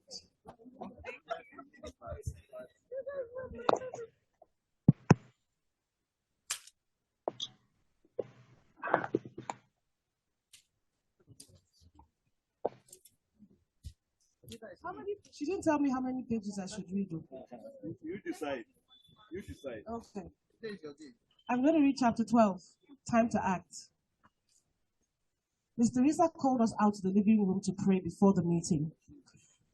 She didn't tell me how many pages I should read. You decide. You decide. Okay. I'm going to read chapter 12. Time to act. Miss Teresa called us out to the living room to pray before the meeting.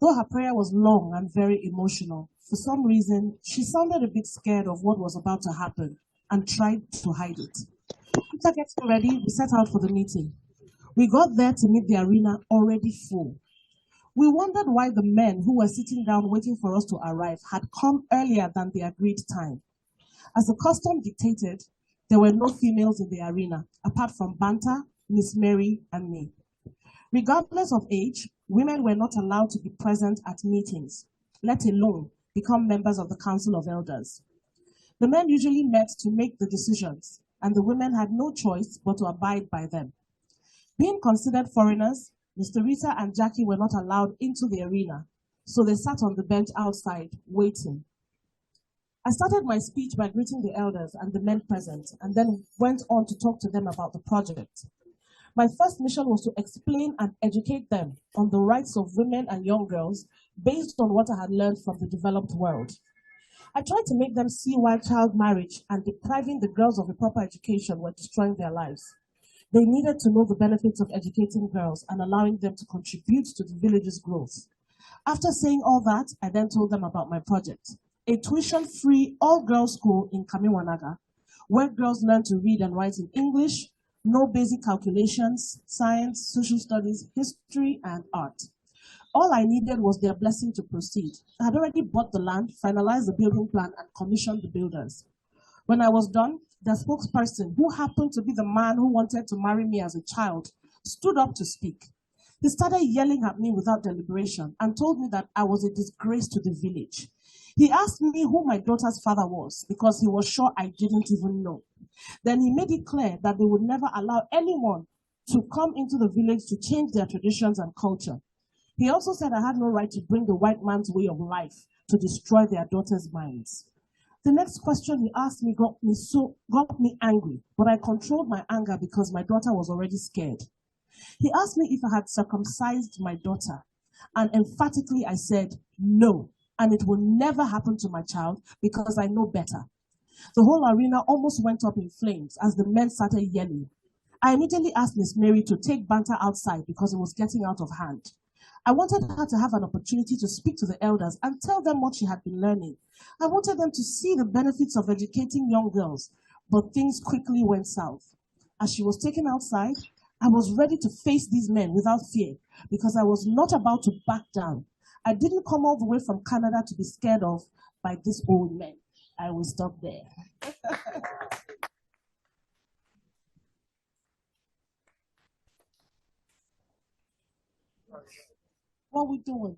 Though her prayer was long and very emotional, for some reason, she sounded a bit scared of what was about to happen and tried to hide it. After getting ready, we set out for the meeting. We got there to meet the arena already full. We wondered why the men who were sitting down waiting for us to arrive had come earlier than the agreed time. As the custom dictated, there were no females in the arena, apart from Banta, Miss Mary, and me. Regardless of age, women were not allowed to be present at meetings, let alone become members of the Council of Elders. The men usually met to make the decisions, and the women had no choice but to abide by them. Being considered foreigners, Mr. Rita and Jackie were not allowed into the arena, so they sat on the bench outside, waiting. I started my speech by greeting the elders and the men present, and then went on to talk to them about the project. My first mission was to explain and educate them on the rights of women and young girls based on what I had learned from the developed world. I tried to make them see why child marriage and depriving the girls of a proper education were destroying their lives. They needed to know the benefits of educating girls and allowing them to contribute to the village's growth. After saying all that, I then told them about my project, a tuition-free all-girls school in Kamiwanaga, where girls learn to read and write in English, no basic calculations, science, social studies, history, and art. All I needed was their blessing to proceed. I had already bought the land, finalized the building plan, and commissioned the builders. When I was done, the spokesperson, who happened to be the man who wanted to marry me as a child, stood up to speak. He started yelling at me without deliberation and told me that I was a disgrace to the village. He asked me who my daughter's father was because he was sure I didn't even know. Then he made it clear that they would never allow anyone to come into the village to change their traditions and culture. He also said I had no right to bring the white man's way of life to destroy their daughters' minds. The next question he asked me got me angry, but I controlled my anger because my daughter was already scared. He asked me if I had circumcised my daughter, and emphatically I said no, and it will never happen to my child because I know better. The whole arena almost went up in flames as the men started yelling. I immediately asked Miss Mary to take Banta outside because it was getting out of hand. I wanted her to have an opportunity to speak to the elders and tell them what she had been learning. I wanted them to see the benefits of educating young girls, but things quickly went south. As she was taken outside, I was ready to face these men without fear because I was not about to back down. I didn't come all the way from Canada to be scared of by these old men. I will stop there. What are we doing?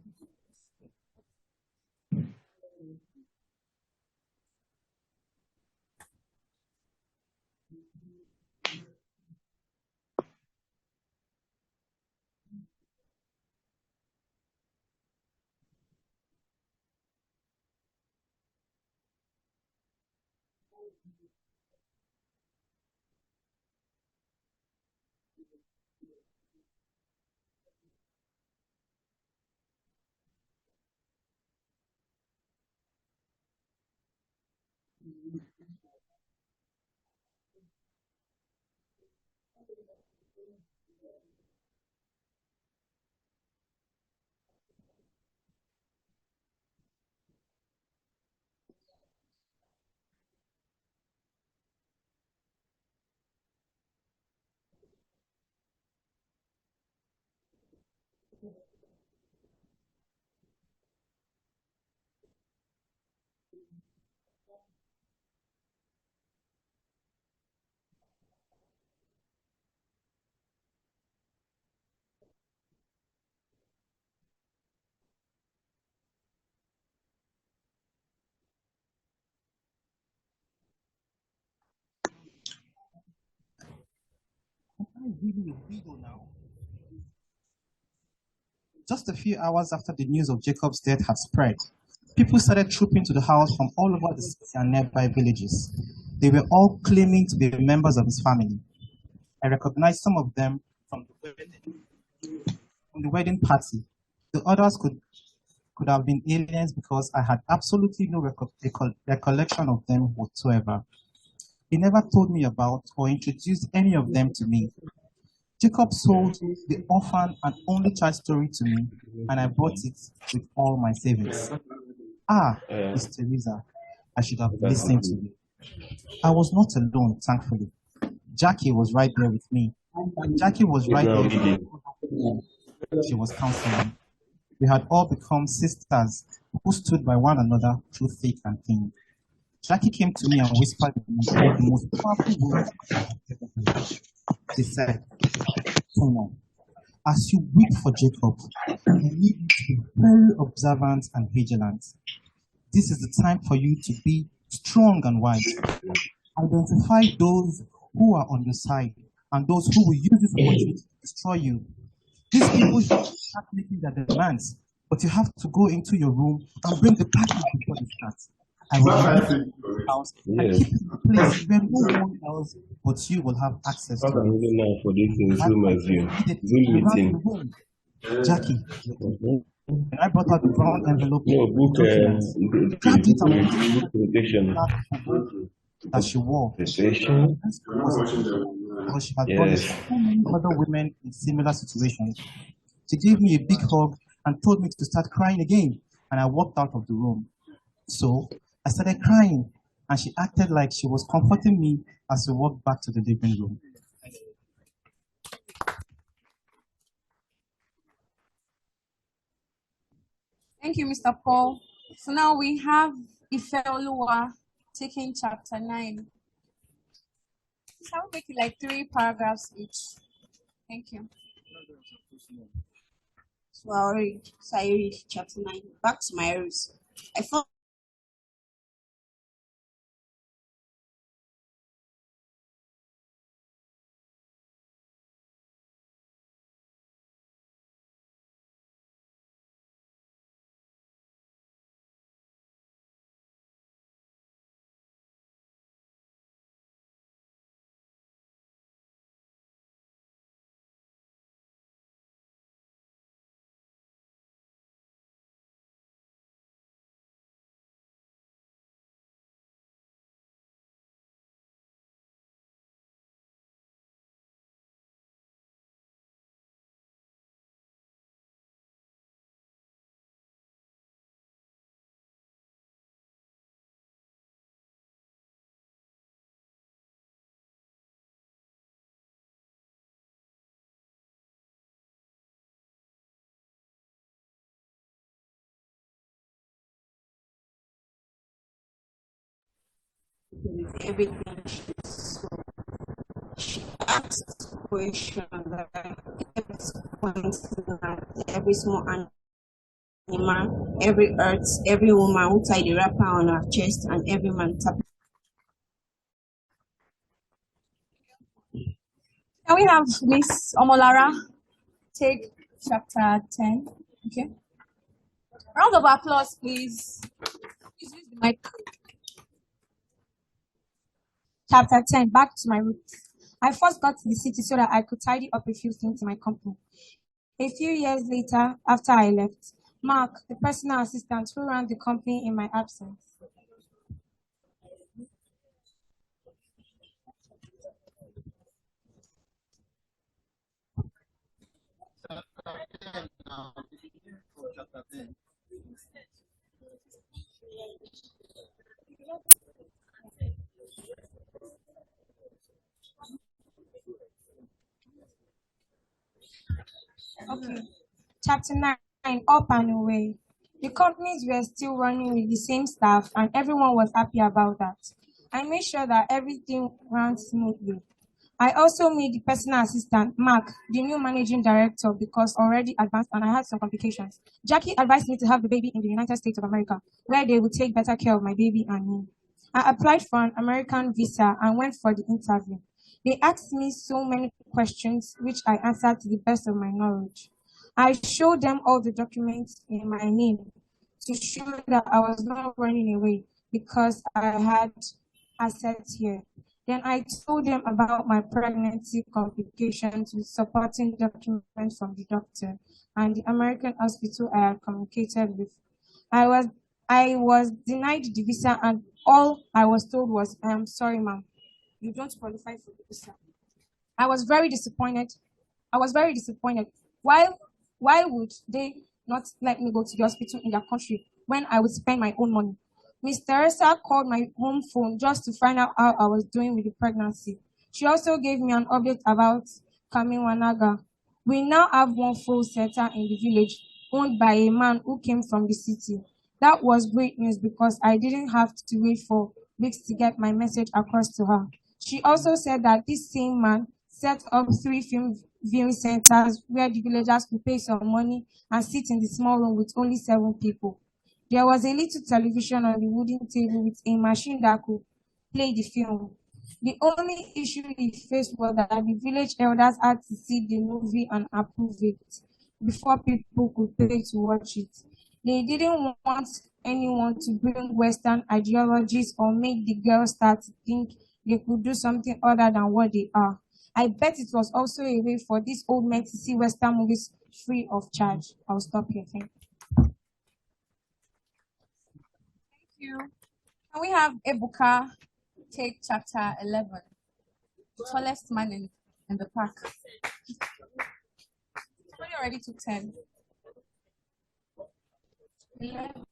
Really a widow now. Just a few hours after the news of Jacob's death had spread, people started trooping to the house from all over the city and nearby villages. They were all claiming to be members of his family. I recognized some of them from the wedding party. The others could have been aliens because I had absolutely no recollection of them whatsoever. He never told me about or introduced any of them to me. Jacob sold the orphan and only child story to me, and I bought it with all my savings. Ah, Miss Teresa, I should have listened to you. I was not alone, thankfully. Jackie was right there with me. Jackie was right there with me. She was counseling. We had all become sisters who stood by one another through thick and thin. Jackie came to me and whispered the most powerful words I've ever heard. She said, "Toyin, as you weep for Jacob, you need to be very observant and vigilant. This is the time for you to be strong and wise. Identify those who are on your side and those who will use this opportunity to destroy you. These people should start making their demands, but you have to go into your room and bring the package before they start. I will come to your house and keep it in a place where no one else but you will have access to it. Jackie, and I brought out the brown envelope grabbed it and that she wore. Because she had gotten so many other women in similar situations. She gave me a big hug and told me to start crying again, and I walked out of the room. So I started crying, and she acted like she was comforting me as we walked back to the living room. Thank you, Mr. Paul. So now we have Ifeoluwa taking chapter 9. Shall we make it like 3 paragraphs each? Thank you. So I read chapter 9. Back to my roots. I thought everything she asked questions that kept pointing at every small animal, every earth, every woman who tied the wrapper on her chest, and every man tapped. Can we have Miss Omolara take chapter 10? Okay. Round of applause, please. Please use the mic. Chapter 10, back to my roots. I first got to the city so that I could tidy up a few things in my company. A few years later, after I left, Mark, the personal assistant who ran the company in my absence, okay. Chapter 9, up and away. The companies were still running with the same staff, and everyone was happy about that. I made sure that everything ran smoothly. I also made the personal assistant, Mark, the new managing director, because already advanced and I had some complications. Jackie advised me to have the baby in the United States of America, where they would take better care of my baby and me. I applied for an American visa and went for the interview. They asked me so many questions, which I answered to the best of my knowledge. I showed them all the documents in my name to show that I was not running away because I had assets here. Then I told them about my pregnancy complications with supporting documents from the doctor and the American hospital I had communicated with. I was I was denied the visa, and all I was told was, "I am sorry, ma'am, you don't qualify for the visa." I was very disappointed. I was very disappointed. Why why would they not let me go to the hospital in their country when I would spend my own money? Miss Teresa called my home phone just to find out how I was doing with the pregnancy. She also gave me an update about Kamiwanaga. We now have one full center in the village owned by a man who came from the city. That was great news because I didn't have to wait for weeks to get my message across to her. She also said that this same man set up 3 film viewing centers where the villagers could pay some money and sit in the small room with only 7 people. There was a little television on the wooden table with a machine that could play the film. The only issue he faced was that the village elders had to see the movie and approve it before people could pay to watch it. They didn't want anyone to bring Western ideologies or make the girls start to think they could do something other than what they are. I bet it was also a way for these old men to see Western movies free of charge. I'll stop here. Thank you. Thank you. Can we have Ebuka take chapter 11? The tallest man in the pack. Somebody already took 10. 11.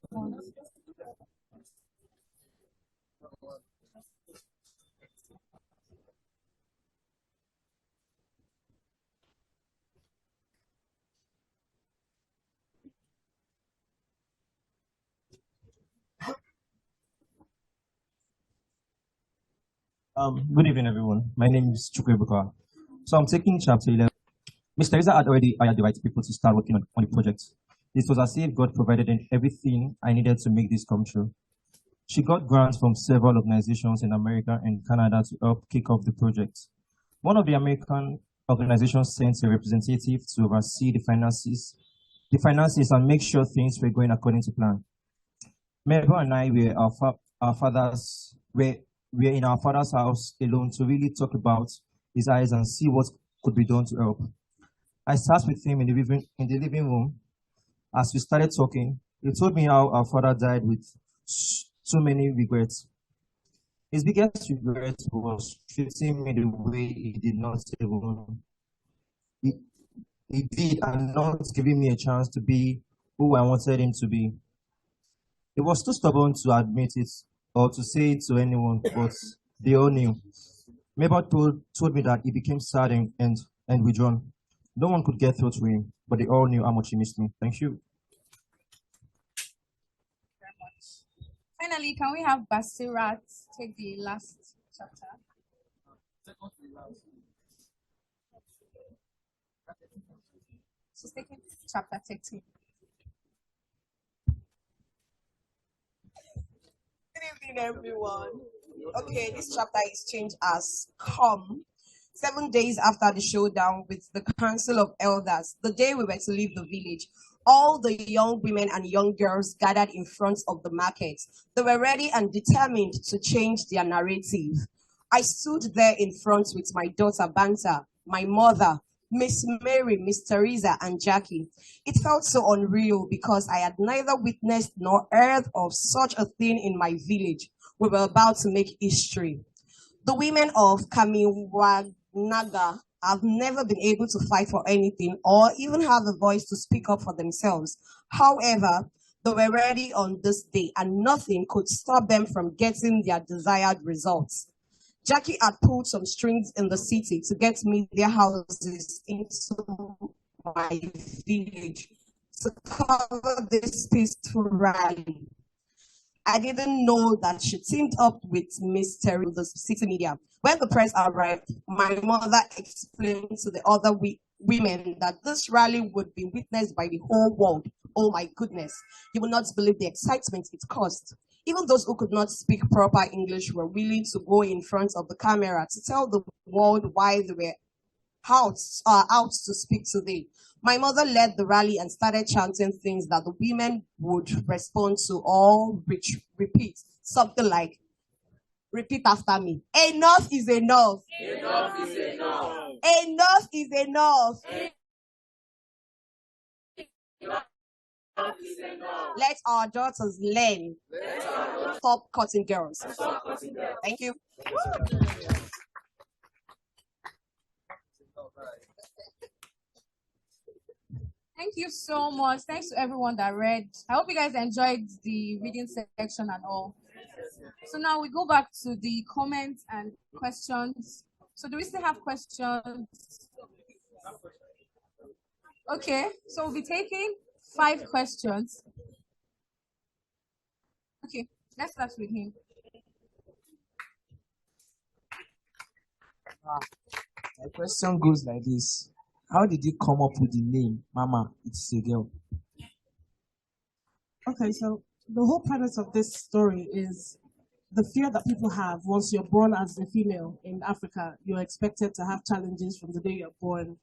Good evening, everyone. My name is Chukwebuka. So I'm taking chapter 11. Ms. Teresa had already hired the right people to start working on the project. It was as if God provided everything I needed to make this come true. She got grants from several organizations in America and Canada to help kick off the project. One of the American organizations sent a representative to oversee the finances and make sure things were going according to plan. Mabel and I were we're in our father's house alone to really talk about his eyes and see what could be done to help. I sat with him in the living room. As we started talking, he told me how our father died with so many regrets. His biggest regret was treating me the way he did not even. He did, and not giving me a chance to be who I wanted him to be. He was too stubborn to admit it or to say it to anyone, but they all knew. Mabel told me that he became sad and withdrawn. No one could get through to him, but they all knew how much he missed me. Thank you. Finally, can we have Basirat take the last chapter? She's taking chapter 13. Good evening, everyone. Okay, this chapter is changed as "Come." 7 days after the showdown with the Council of Elders, the day we were to leave the village, all the young women and young girls gathered in front of the market. They were ready and determined to change their narrative. I stood there in front with my daughter Banta, my mother, Miss Mary, Miss Teresa, and Jackie. It felt so unreal because I had neither witnessed nor heard of such a thing in my village. We were about to make history. The women of Kamiwanaga have never been able to fight for anything or even have a voice to speak up for themselves. However, they were ready on this day and nothing could stop them from getting their desired results. Jackie had pulled some strings in the city to get media houses into my village to cover this peaceful rally. I didn't know that she teamed up with Miss Terry, the city media. When the press arrived, my mother explained to the other women that this rally would be witnessed by the whole world. Oh my goodness, you will not believe the excitement it caused. Even those who could not speak proper English were willing to go in front of the camera to tell the world why they were out to speak today. My mother led the rally and started chanting things that the women would respond to or repeat. Something like, Repeat after me. Enough is enough. Enough is enough. Enough is enough. Enough is enough. Let our daughters learn. Stop cutting girls. Thank you. Thank you so much. Thanks to everyone that read. I hope you guys enjoyed the reading section and all. So now we go back to the comments and questions. So do we still have questions? Okay, so we'll be taking 5 questions. Okay, let's start with him. My question goes like this. How did you come up with the name Mama, It's a Girl? Okay, so the whole premise of this story is the fear that people have once you're born as a female in Africa. You're expected to have challenges from the day you're born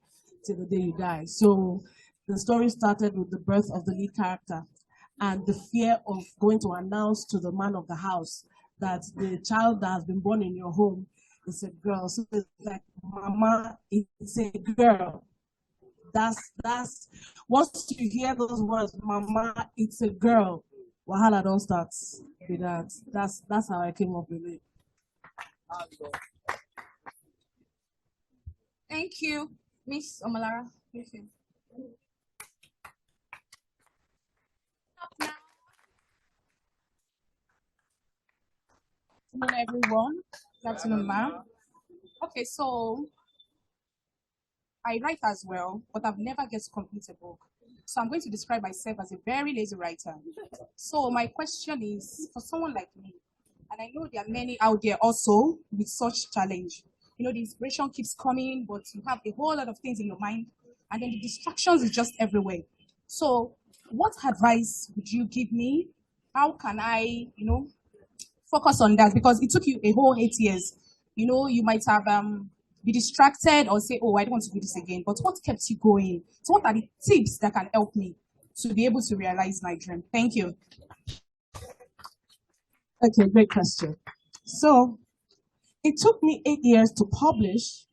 to the day you die. So the story started with the birth of the lead character and the fear of going to announce to the man of the house that the child that has been born in your home is a girl. So it's like, Mama, it's a girl. That's once you hear those words, Mama, it's a girl. Wahala don't start with that. That's how I came up with it. Thank you, Miss Omalara. Good afternoon, everyone. Good afternoon, ma'am. Okay, so I write as well, but I've never get to complete a book. So I'm going to describe myself as a very lazy writer. So my question is, for someone like me, and I know there are many out there also with such challenge. You know, the inspiration keeps coming, but you have a whole lot of things in your mind, and then the distractions is just everywhere. So what advice would you give me? How can I, focus on that? Because it took you a whole 8 years. You know, you might have be distracted or say, oh, I don't want to do this again. But what kept you going? So what are the tips that can help me to be able to realize my dream? Thank you. Okay, great question. So it took me 8 years to publish,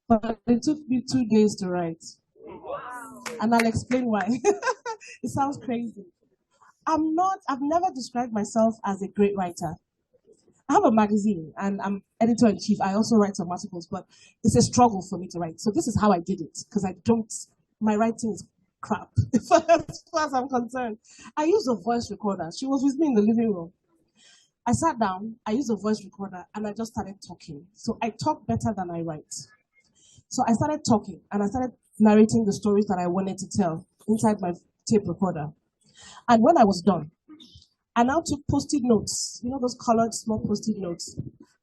but it took me 2 days to write. And I'll explain why. It sounds crazy. I've never described myself as a great writer. I have a magazine and I'm editor-in-chief. I also write some articles, but it's a struggle for me to write. So this is how I did it, because my writing is crap, as far as I'm concerned. I used a voice recorder. She was with me in the living room. I sat down, I used a voice recorder, and I just started talking. So I talk better than I write. So I started talking, and I started narrating the stories that I wanted to tell inside my tape recorder. And when I was done, I now took Post-it notes, those colored small Post-it notes.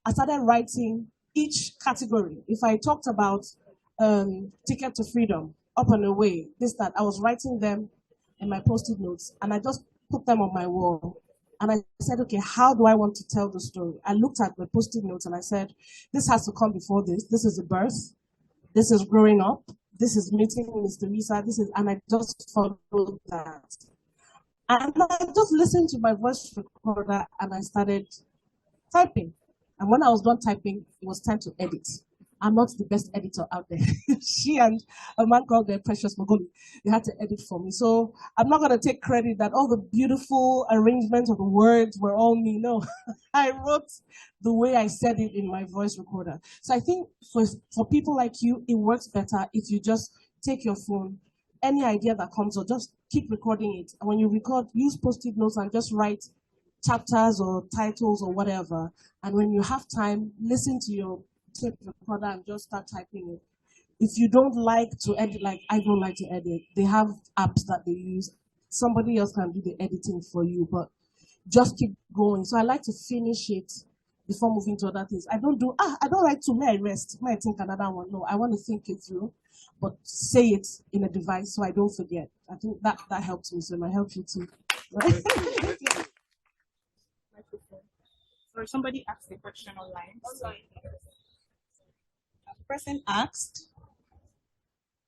I started writing each category. If I talked about Ticket to Freedom, Up and Away, this, that, I was writing them in my Post-it notes, and I just put them on my wall. And I said, okay, how do I want to tell the story? I looked at my Post-it notes and I said, this has to come before this. This is the birth. This is growing up. This is meeting Mr. Lisa. And I just followed that. And I just listened to my voice recorder and I started typing. And when I was done typing, it was time to edit. I'm not the best editor out there. She and a man called Precious Mogoli, they had to edit for me. So I'm not going to take credit that all the beautiful arrangement of the words were all me. No, I wrote the way I said it in my voice recorder. So I think for people like you, it works better if you just take your phone, any idea that comes, or just keep recording it. And when you record, use Post-it notes and just write chapters or titles or whatever. And when you have time, listen to your tape recorder and just start typing it. If you don't like to edit, like I don't like to edit, they have apps that they use. Somebody else can do the editing for you, but just keep going. So I like to finish it before moving to other things. I don't like to may I rest, may I think another one. No, I want to think it through, but say it in a device so I don't forget. I think that helps me, so it might help you too. Right? So somebody asked a question online. A person asked,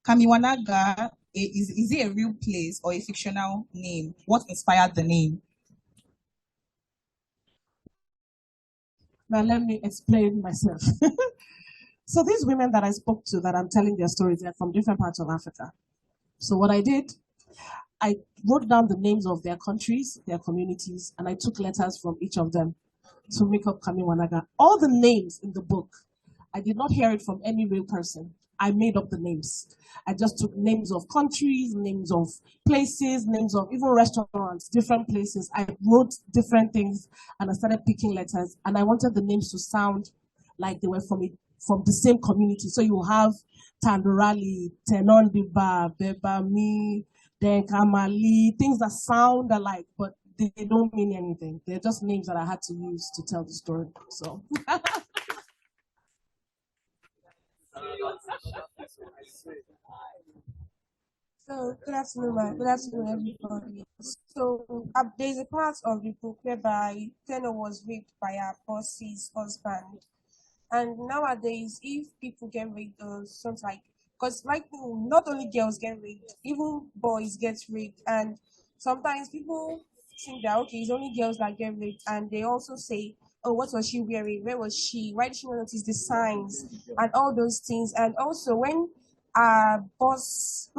Kamiwanaga, is it a real place or a fictional name? What inspired the name? Now let me explain myself. So these women that I spoke to, that I'm telling their stories, they're from different parts of Africa. So what I did, I wrote down the names of their countries, their communities, and I took letters from each of them to make up Kamiwanaga. All the names in the book, I did not hear it from any real person. I made up the names. I just took names of countries, names of places, names of even restaurants, different places. I wrote different things and I started picking letters, and I wanted the names to sound like they were from the same community. So you have Tandurali, Tenondiba, Bebami, Denkamali, things that sound alike, but they don't mean anything. They're just names that I had to use to tell the story. So. So, good afternoon, good afternoon, everybody. So, there's a part of the book whereby Tenor was raped by her boss's husband. And nowadays, if people get raped or something like, because right now, not only girls get raped, even boys get raped. And sometimes people think that, okay, it's only girls that get raped. And they also say, oh, what was she wearing? Where was she? Why did she not notice the signs? And all those things. And also, when our boss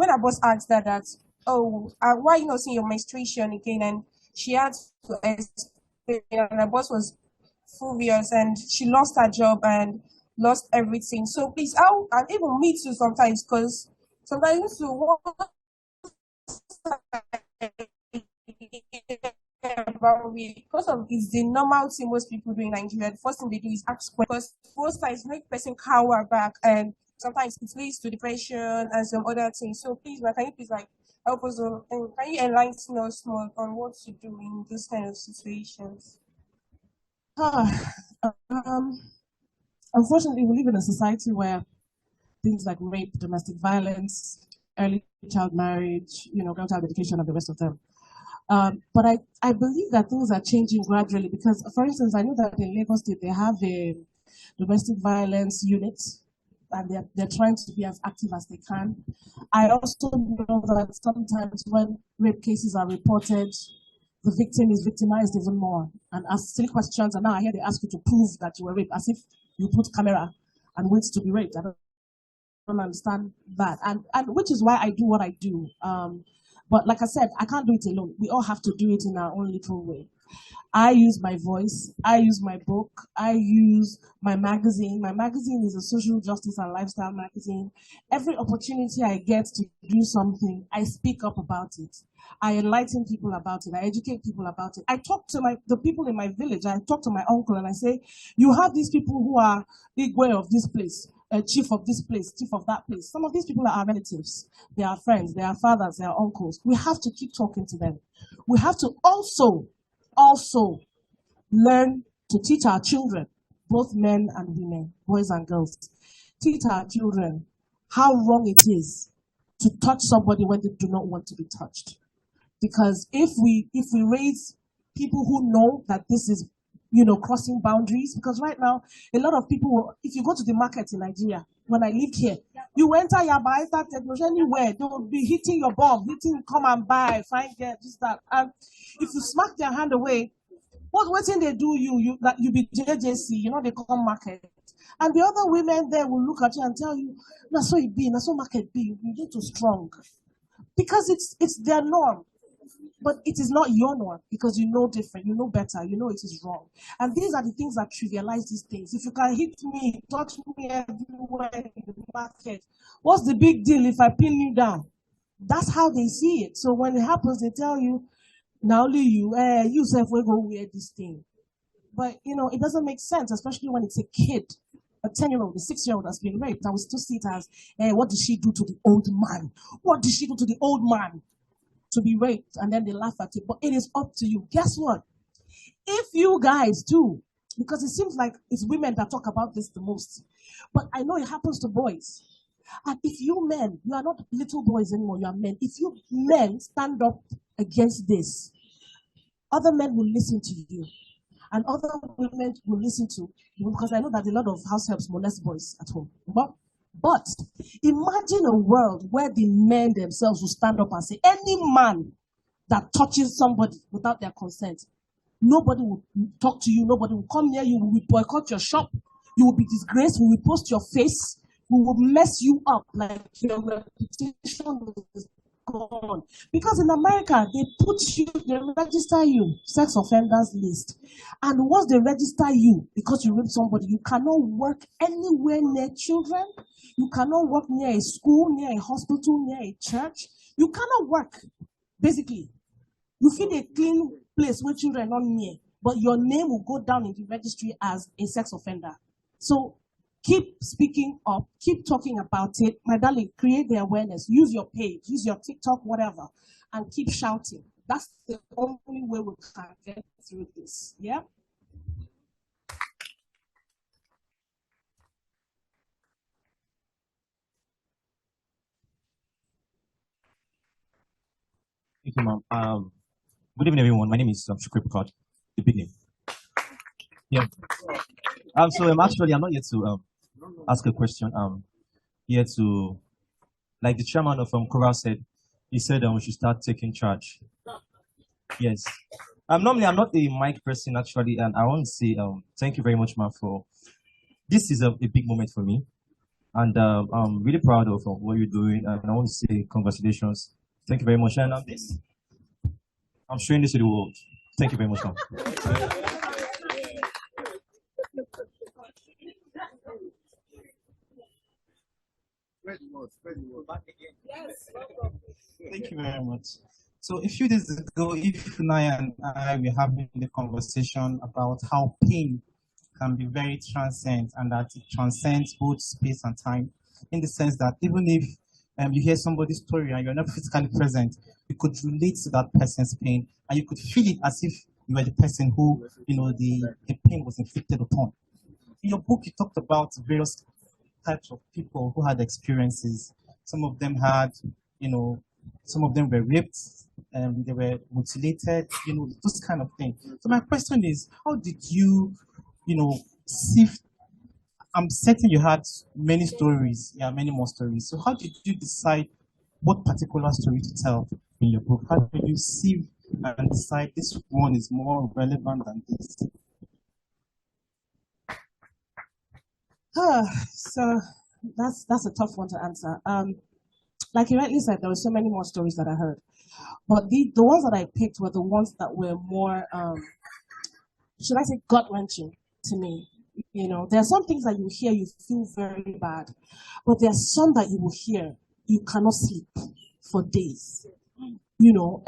asked her that, oh, why are you not seeing your menstruation again? And she had to explain, and her boss was furious, and she lost her job and lost everything. So please, and even me too sometimes, because sometimes too, about me, because of it's the normal thing most people do in Nigeria. The first thing they do is ask questions, because most times make person cower back, and sometimes it leads to depression and some other things. So please, can you please help us, and can you enlighten us more on what to do in this kind of situations? Unfortunately, we live in a society where things like rape, domestic violence, early child marriage, girl child education, and the rest of them. But I believe that things are changing gradually because, for instance, I know that in Lagos State, they have a domestic violence unit, and they're trying to be as active as they can. I also know that sometimes when rape cases are reported, the victim is victimized even more and ask silly questions. And now I hear they ask you to prove that you were raped, as if you put camera and wait to be raped. I don't understand that. And which is why I do what I do. But like I said, I can't do it alone. We all have to do it in our own little way. I use my voice. I use my book. I use my magazine. My magazine is a social justice and lifestyle magazine. Every opportunity I get to do something, I speak up about it. I enlighten people about it. I educate people about it. I talk to the people in my village. I talk to my uncle and I say, you have these people who are Igwe of this place, chief of this place, chief of that place. Some of these people are our relatives. They are friends. They are fathers. They are uncles. We have to keep talking to them. We have to also learn to teach our children, both men and women, boys and girls, teach our children how wrong it is to touch somebody when they do not want to be touched. Because if we raise people who know that this is, crossing boundaries, because right now, a lot of people, if you go to the market in Nigeria, when I lived here, you enter Yaba, enter technology, anywhere, they will be hitting your bomb, come and buy, find get, just that. And if you smack their hand away, what thing they do you be JJC, they come market. And the other women there will look at you and tell you, na so it be, na so market be, you need to strong. Because it's their norm. But it is not your norm because you know different, you know better, you know it is wrong. And these are the things that trivialize these things. If you can hit me, touch me everywhere in the market, what's the big deal if I pin you down? That's how they see it. So when it happens, they tell you, now only you self will go wear this thing. But it doesn't make sense, especially when it's a kid, a 10-year-old, a 6-year-old that's been raped. I will still see it as, what did she do to the old man? What did she do to the old man to be raped? And then they laugh at it. But it is up to you. Guess what? If you guys too, because it seems like it's women that talk about this the most, but I know it happens to boys. And if you men, you are not little boys anymore, you are men. If you men stand up against this, other men will listen to you. And other women will listen to you, because I know that a lot of house helps molest boys at home. But imagine a world where the men themselves will stand up and say, any man that touches somebody without their consent, Nobody will talk to you. Nobody will come near you. We will boycott your shop. You will be disgraced. We will post your face. We will mess you up like your reputation is gone. Because in America, they register you, sex offenders list. And once they register you, because you raped somebody, you cannot work anywhere near children. You cannot work near a school, near a hospital, near a church. You cannot work, basically. You feel a clean place where children are not near, but your name will go down in the registry as a sex offender. So keep speaking up, keep talking about it. My darling, create the awareness. Use your page, use your TikTok, whatever, and keep shouting. That's the only way we can get through this. Yeah? Thank you, ma'am. Good evening, everyone. My name is Shukri Pukot, the big name. Yeah. Actually, I'm not here to ask a question. Here to, like the chairman of CORA said, he said we should start taking charge. Yes. Normally, I'm not a mic person, actually, and I want to say thank you very much, ma'am, for this is a big moment for me. And I'm really proud of what you're doing, and I want to say congratulations. Thank you very much. And I'm showing this to the world. Thank you very much, ma'am. Thank you very much. So a few days ago, if Naya and I were having the conversation about how pain can be very transcendent and that it transcends both space and time, in the sense that even if you hear somebody's story and you're not physically present, you could relate to that person's pain and you could feel it as if you were the person who, the pain was inflicted upon. In your book, you talked about various types of people who had experiences. Some of them had, some of them were raped, they were mutilated, those kind of things. So my question is, how did you, sift? I'm certain you had many stories, many more stories. So how did you decide what particular story to tell in your book? How did you sieve and decide this one is more relevant than this? So that's a tough one to answer. Like you rightly said, there were so many more stories that I heard, but the ones that I picked were the ones that were more, should I say, gut-wrenching to me. There are some things that you hear, you feel very bad, but there are some that you will hear, you cannot sleep for days.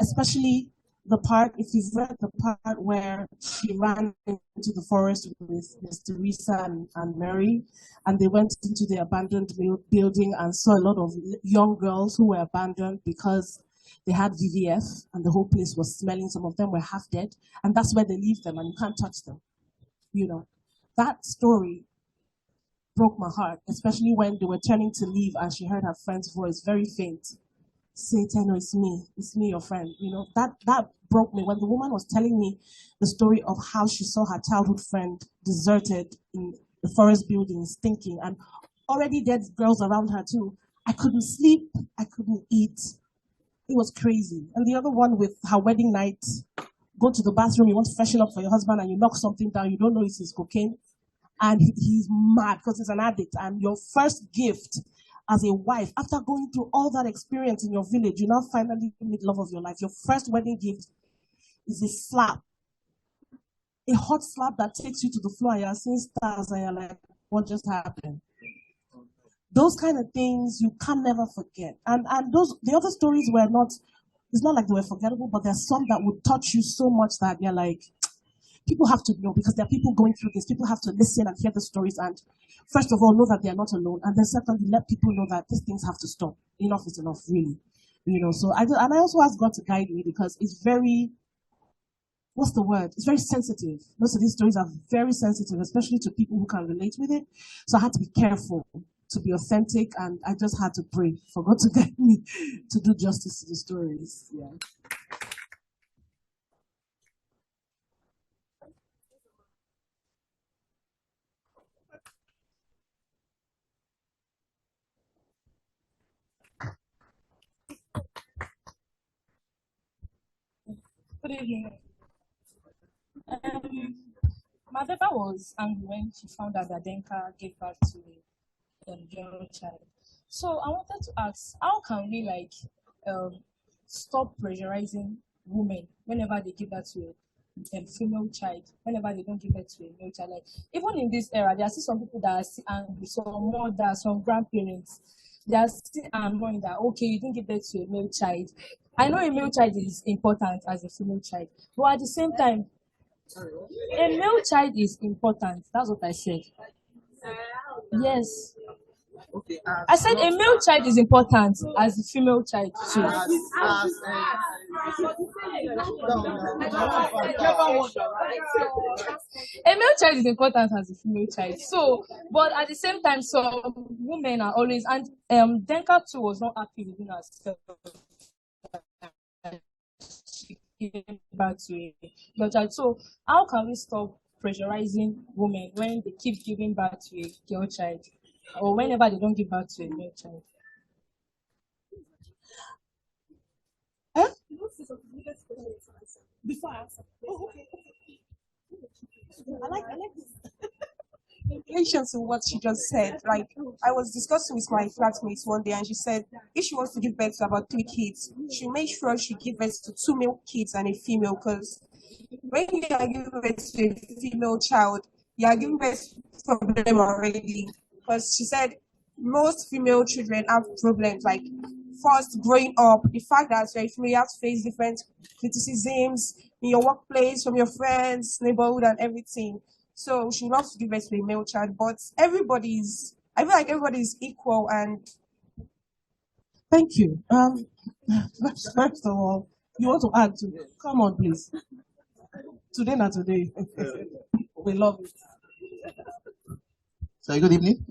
Especially the part, if you've read the part where she ran into the forest with Miss Teresa and Mary, and they went into the abandoned building and saw a lot of young girls who were abandoned because they had VVF and the whole place was smelling. Some of them were half dead, and that's where they leave them and you can't touch them. That story broke my heart, especially when they were turning to leave and she heard her friend's voice, very faint. Say, Teno, it's me, your friend. That broke me when the woman was telling me the story of how she saw her childhood friend deserted in the forest building, stinking, and already dead girls around her too. I couldn't sleep, I couldn't eat. It was crazy. And the other one with her wedding night, go to the bathroom, you want to freshen up for your husband and you knock something down, you don't know it's his cocaine. And he's mad because he's an addict. And your first gift as a wife, after going through all that experience in your village, you now finally meet love of your life. Your first wedding gift is a slap. A hot slap that takes you to the floor and you're seeing stars and you're like, what just happened? Those kind of things you can never forget. And the other stories were not, it's not like they were forgettable, but there's some that would touch you so much that you're like, people have to know because there are people going through this. People have to listen and hear the stories and first of all, know that they are not alone. And then secondly, let people know that these things have to stop. Enough is enough, really. So I also ask God to guide me because it's very, what's the word? It's very sensitive. Most of these stories are very sensitive, especially to people who can relate with it. So I had to be careful to be authentic and I just had to pray for God to guide me to do justice to the stories. Yeah. Good evening. Madeva was angry when she found out that Denka gave birth to a girl child. So I wanted to ask, how can we stop pressurizing women whenever they give birth to a female child, whenever they don't give birth to a male child? Like even in this era, there are still some people that are still angry, some mothers, some grandparents, they are still annoyed that okay, you didn't give birth to a male child. I know a male child is important as a female child, but at the same time, a male child is important. That's what I said. Yes. I said a male child is important as a female child too. A male child is important as a female child. So, but at the same time, some women are always, and Denka too was not happy within herself. She gave back to a girl child. So, how can we stop pressurizing women when they keep giving back to a girl child, or whenever they don't give back to a male child? Before I answer. Oh, okay. I like this. In relation to what she just said, like I was discussing with my flatmates one day, and she said if she wants to give birth to about 3 kids, she make sure she give birth to 2 male kids and a female, because when you are giving birth to a female child, you are giving birth to a problem already. Because she said most female children have problems like first growing up, the fact that you're a female, you have to face different criticisms in your workplace, from your friends, neighborhood, and everything. So she loves to give birth to a male child, but I feel like everybody is equal. And thank you. First of all, you want to add to it? Come on, please. Today, not today. We love it. So, good evening.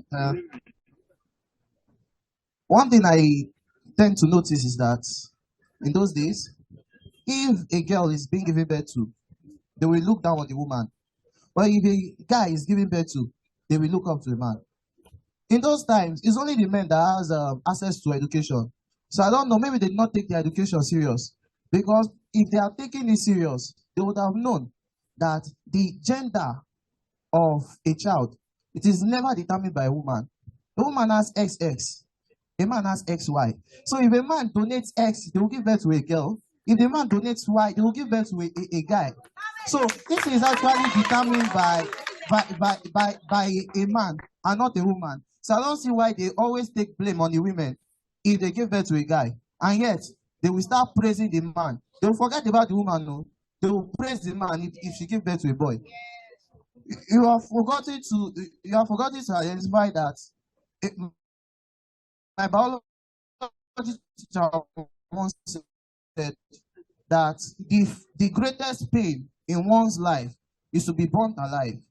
One thing I tend to notice is that in those days, if a girl is being given birth to, they will look down on the woman. But if a guy is giving birth to, they will look up to the man. In those times, it's only the men that has access to education. So I don't know, maybe they did not take their education serious. Because if they are taking it serious, they would have known that the gender of a child, it is never determined by a woman. The woman has XX, a man has XY. So if a man donates X, they will give birth to a girl. If the man donates Y, they will give birth to a guy. So this is actually determined by a man and not a woman. So I don't see why they always take blame on the women if they give birth to a guy. And yet, they will start praising the man. They will forget about the woman, no. They will praise the man if she gives birth to a boy. You have forgotten to identify that my biology teacher once said that the greatest pain in one's life is to be born alive.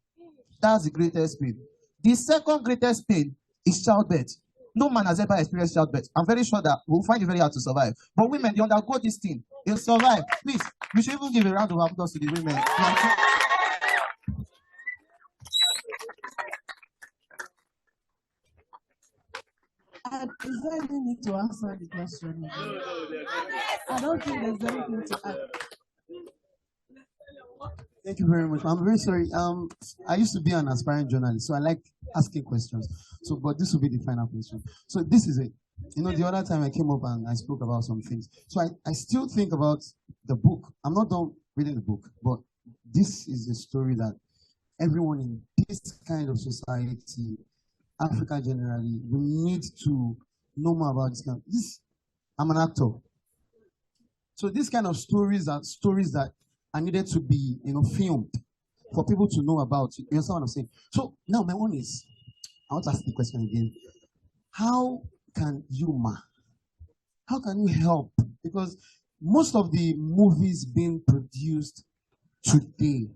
That's the greatest pain. The second greatest pain is childbirth. No man has ever experienced childbirth. I'm very sure that we'll find it very hard to survive. But women, they undergo this thing. They'll survive. Please, we should even give a round of applause to the women. Is there any need to answer the question? I don't think there's anything to add. Thank you very much. I'm very sorry. I used to be an aspiring journalist, so I like asking questions. So, but this will be the final question. So this is it. You know, the other time I came up and I spoke about some things. So I still think about the book. I'm not done reading the book, but this is a story that everyone in this kind of society, Africa generally, we need to know more about this kind of, I'm an actor. So these kind of stories are stories that are needed to be, filmed for people to know about. You understand what I'm saying? So now my one is, I want to ask the question again. How can you help? Because most of the movies being produced today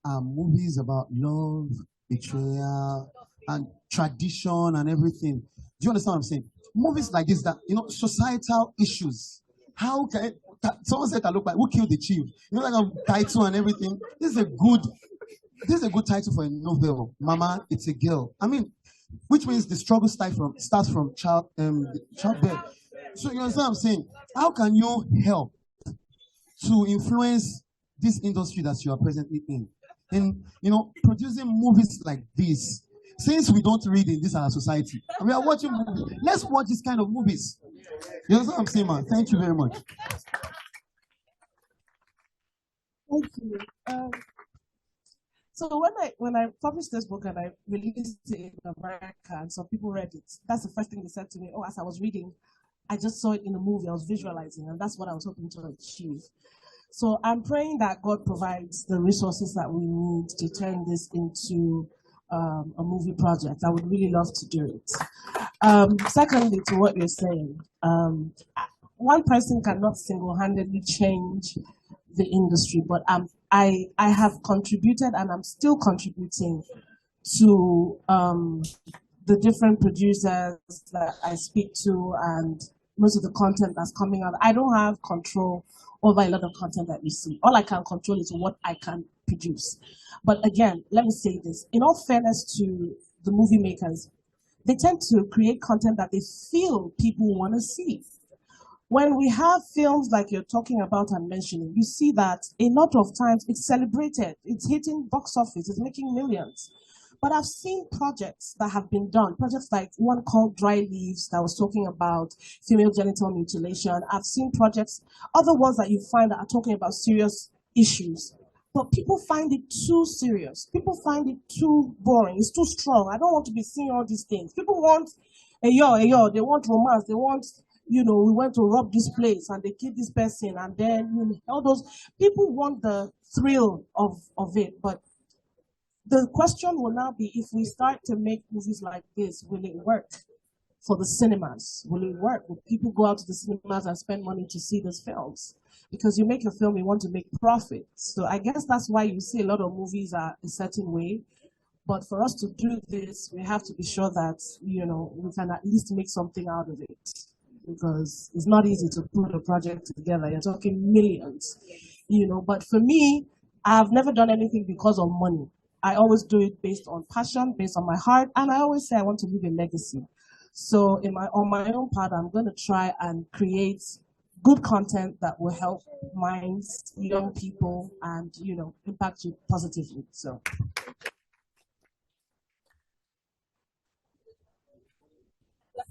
are movies about love, betrayal, and tradition and everything. Do you understand what I'm saying? Movies like this, that, societal issues. How can someone said I look like who killed the chief? Like a title and everything. This is a good title for a novel. Mama, it's a girl. I mean, which means the struggle starts from childbirth. So you understand what I'm saying? How can you help to influence this industry that you are presently in producing movies like this. Since we don't read in this our society, and we are watching movies, let's watch this kind of movies. You know what I'm saying, man? Thank you very much. Thank you. So when I published this book and I released it in America and some people read it, that's the first thing they said to me. Oh, as I was reading, I just saw it in a movie. I was visualizing, and that's what I was hoping to achieve. So I'm praying that God provides the resources that we need to turn this into a movie project. I would really love to do it. Secondly, to what you're saying, one person cannot single-handedly change the industry, but I have contributed and I'm still contributing to the different producers that I speak to and most of the content that's coming out. I don't have control over a lot of content that you see. All I can control is what I can produce. But again, let me say this. In all fairness to the movie makers, they tend to create content that they feel people want to see. When we have films like you're talking about and mentioning, you see that a lot of times it's celebrated, it's hitting box office, it's making millions. But I've seen projects that have been done, projects like one called Dry Leaves that was talking about female genital mutilation. I've seen projects, other ones that you find that are talking about serious issues. But people find it too serious. People find it too boring. It's too strong. I don't want to be seeing all these things. People want a yo. They want romance. They want, we went to rob this place and they killed this person. And then all those people want the thrill of it. But the question will now be, if we start to make movies like this, will it work for the cinemas? Will it work? Will people go out to the cinemas and spend money to see these films? Because you make a film, you want to make profit. So I guess that's why you see a lot of movies are a certain way. But for us to do this, we have to be sure that, we can at least make something out of it. Because it's not easy to put a project together. You're talking millions, But for me, I've never done anything because of money. I always do it based on passion, based on my heart. And I always say I want to leave a legacy. So on my own part, I'm going to try and create good content that will help minds, young people, and, impact you positively. So.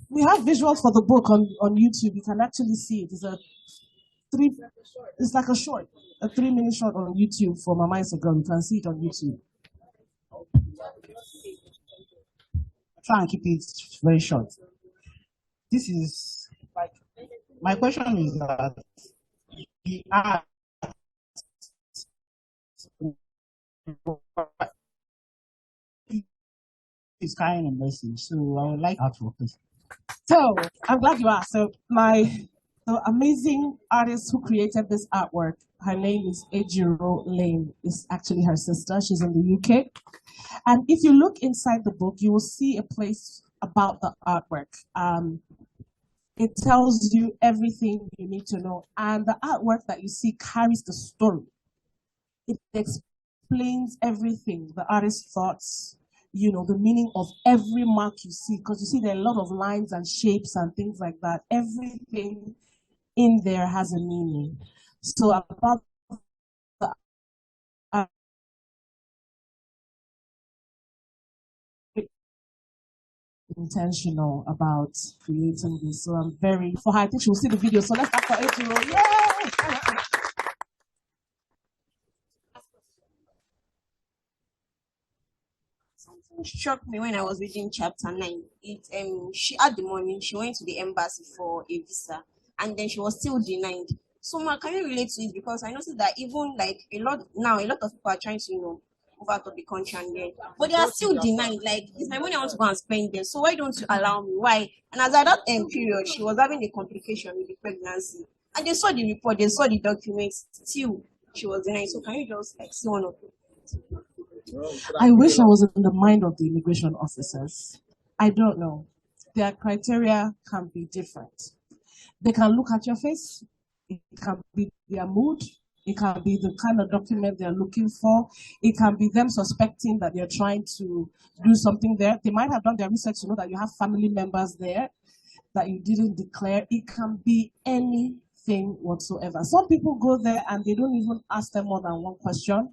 We have visuals for the book on YouTube. You can actually see it. It's like a 3-minute short on YouTube for Mama Is a Girl. You can see it on YouTube. Try and keep it very short. This is like, my question is that the art is carrying a message, so I would like artwork. So I'm glad you asked. So the amazing artist who created this artwork, her name is Ejiro Lane. Is actually her sister. She's in the UK. And if you look inside the book, you will see a place about the artwork. It tells you everything you need to know. And the artwork that you see carries the story. It explains everything, the artist's thoughts, the meaning of every mark you see. Because you see there are a lot of lines and shapes and things like that. Everything in there has a meaning. So about the intentional about creating this. So I'm very, for her, I think she will see the video. So let's start for 8-year-old. Yay! Something struck me when I was reading chapter 9. She had the money, she went to the embassy for a visa, and then she was still denied. So Ma, can you relate to it? Because I noticed that even like a lot of people are trying to, move out of the country and then, but they are still denied. Like, it's my money, I want to go and spend them. So why don't you allow me? Why? And as at that period, she was having a complication with the pregnancy. And they saw the report, they saw the documents, still she was denied. So can you just see one of them? I wish I was in the mind of the immigration officers. I don't know. Their criteria can be different. They can look at your face. It can be their mood. It can be the kind of document they're looking for. It can be them suspecting that they're trying to do something there. They might have done their research to know that you have family members there that you didn't declare. It can be anything. thing whatsoever. Some people go there and they don't even ask them more than one question.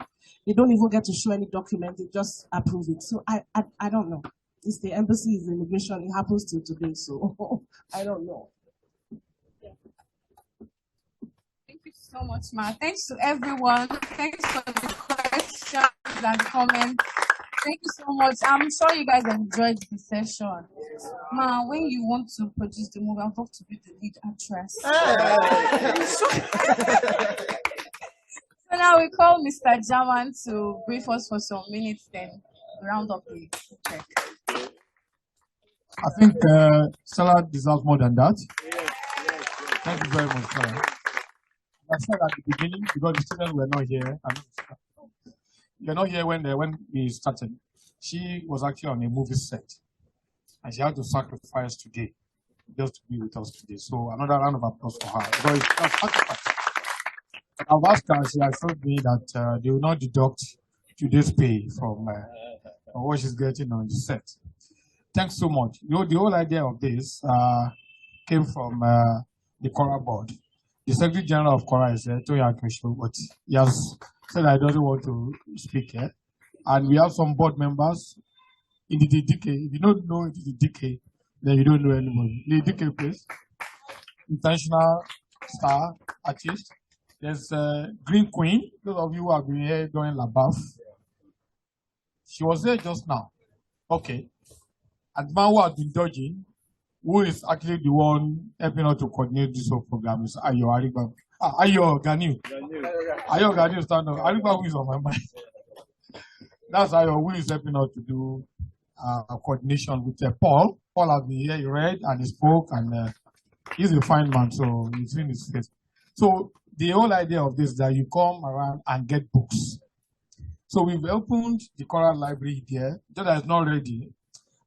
They don't even get to show any document. They just approve it. So I don't know. It's the embassy, it's the immigration. It happens till today. So I don't know. Thank you so much, Ma. Thanks to everyone. Thanks for the questions and comments. Thank you so much. I'm sure you guys enjoyed the session. Ma, when you want to produce the movie, I'd love to be the lead actress. So now we call Mr. Jaman to brief us for some minutes, then round up the check. I think Stella deserves more than that. Thank you very much, Stella. I said at the beginning, because the students were not here. You're not here when we started. She was actually on a movie set, and she had to sacrifice today just to be with us today. So another round of applause for her. Because that's sacrifice. I've asked her, she assured me that they will not deduct today's pay from what she's getting on the set. Thanks so much. You know, the whole idea of this came from the CORA board. The Secretary General of CORA is Toyin Akinosho, but he has said I doesn't want to speak here. And we have some board members. Ndidi Dike. If you don't know Ndidi Dike, then you don't know anybody. Ndidi Dike, please. International star artist. There's Green Queen. Those of you who have been here during LaBaf. She was there just now. Okay. And the man who has been dodging, who is actually the one helping us to coordinate this whole program, is Ayo Ariba. Ayo Ganiu. Ayo Ganiu stand up. Ariba who is on my mind. That's Ayo who is helping us to do coordination with Paul. Paul has been here, he read and he spoke, and he's a fine man, so he's in his face. So the whole idea of this is that you come around and get books. So we've opened the CORA Library here. That is not ready.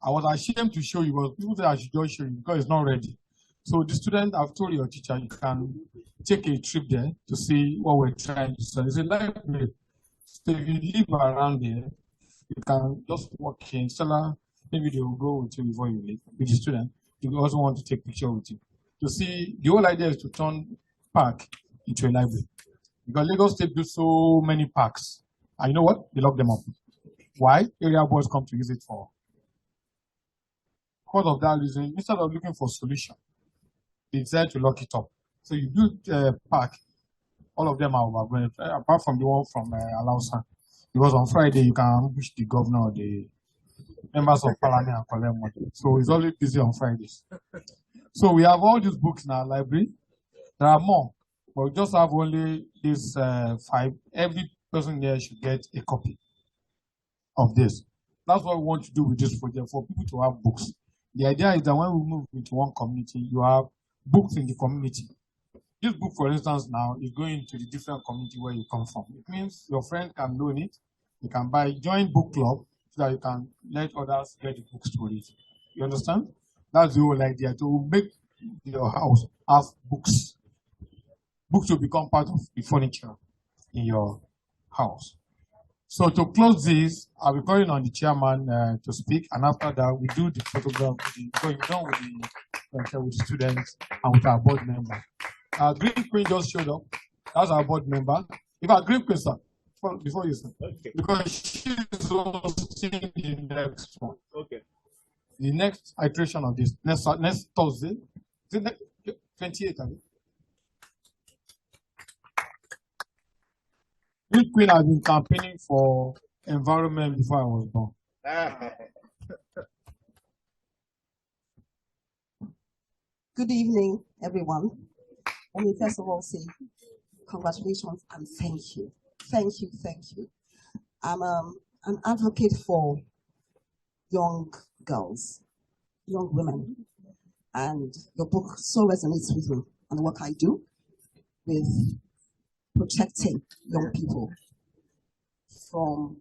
I was ashamed to show you, but people said I should just show you because it's not ready. So the student, I've told your teacher, you can take a trip there to see what we're trying to study. It's a library. So if you live around there, you can just walk in. Stella, maybe they will go with you before you leave. With the student, you also want to take picture with you. To see, the whole idea is to turn park into a library. Because Lagos State do so many parks. And you know what? They lock them up. Why? Area boys come to use it for. Because of that reason, instead of looking for solution, they decide to lock it up. So you build a park, all of them are overgrown, apart from the one from Alausa. Because on Friday, you can ambush the governor or the members of parliament and collect money. So it's always busy on Fridays. So we have all these books in our library. There are more, but we just have only these 5. Every person there should get a copy of this. That's what we want to do with this project, for people to have books. The idea is that when we move into one community, you have books in the community. This book, for instance, now is going to the different community where you come from. It means your friend can loan it. You can buy, join book club so that you can let others get the books to read. You understand? That's the whole idea, to make your house have books. Books will become part of the furniture in your house. So to close this, I'll be calling on the chairman to speak, and after that, we do the photograph going on with the students and with our board member. Green Queen just showed up. That's our board member. In fact, Green Queen, sir, before you say, okay. Because she's hosting the next one. Okay. The next iteration of this, next Thursday, the next 28th, I think. Green Queen has been campaigning for environment before I was born. Good evening, everyone. Let me first of all say congratulations and thank you. Thank you, thank you. I'm an advocate for young girls, young women, and your book so resonates with me and what I do with protecting young people from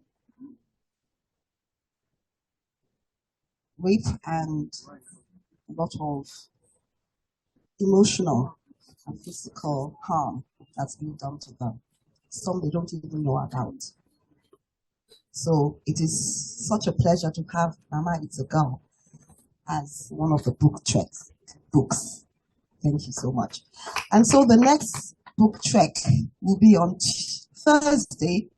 rape and a lot of emotional and physical harm that's been done to them. Some they don't even know about. So it is such a pleasure to have Mama It's a Girl as one of the BOOKTrek books. Thank you so much. And so the next book trek will be on Thursday,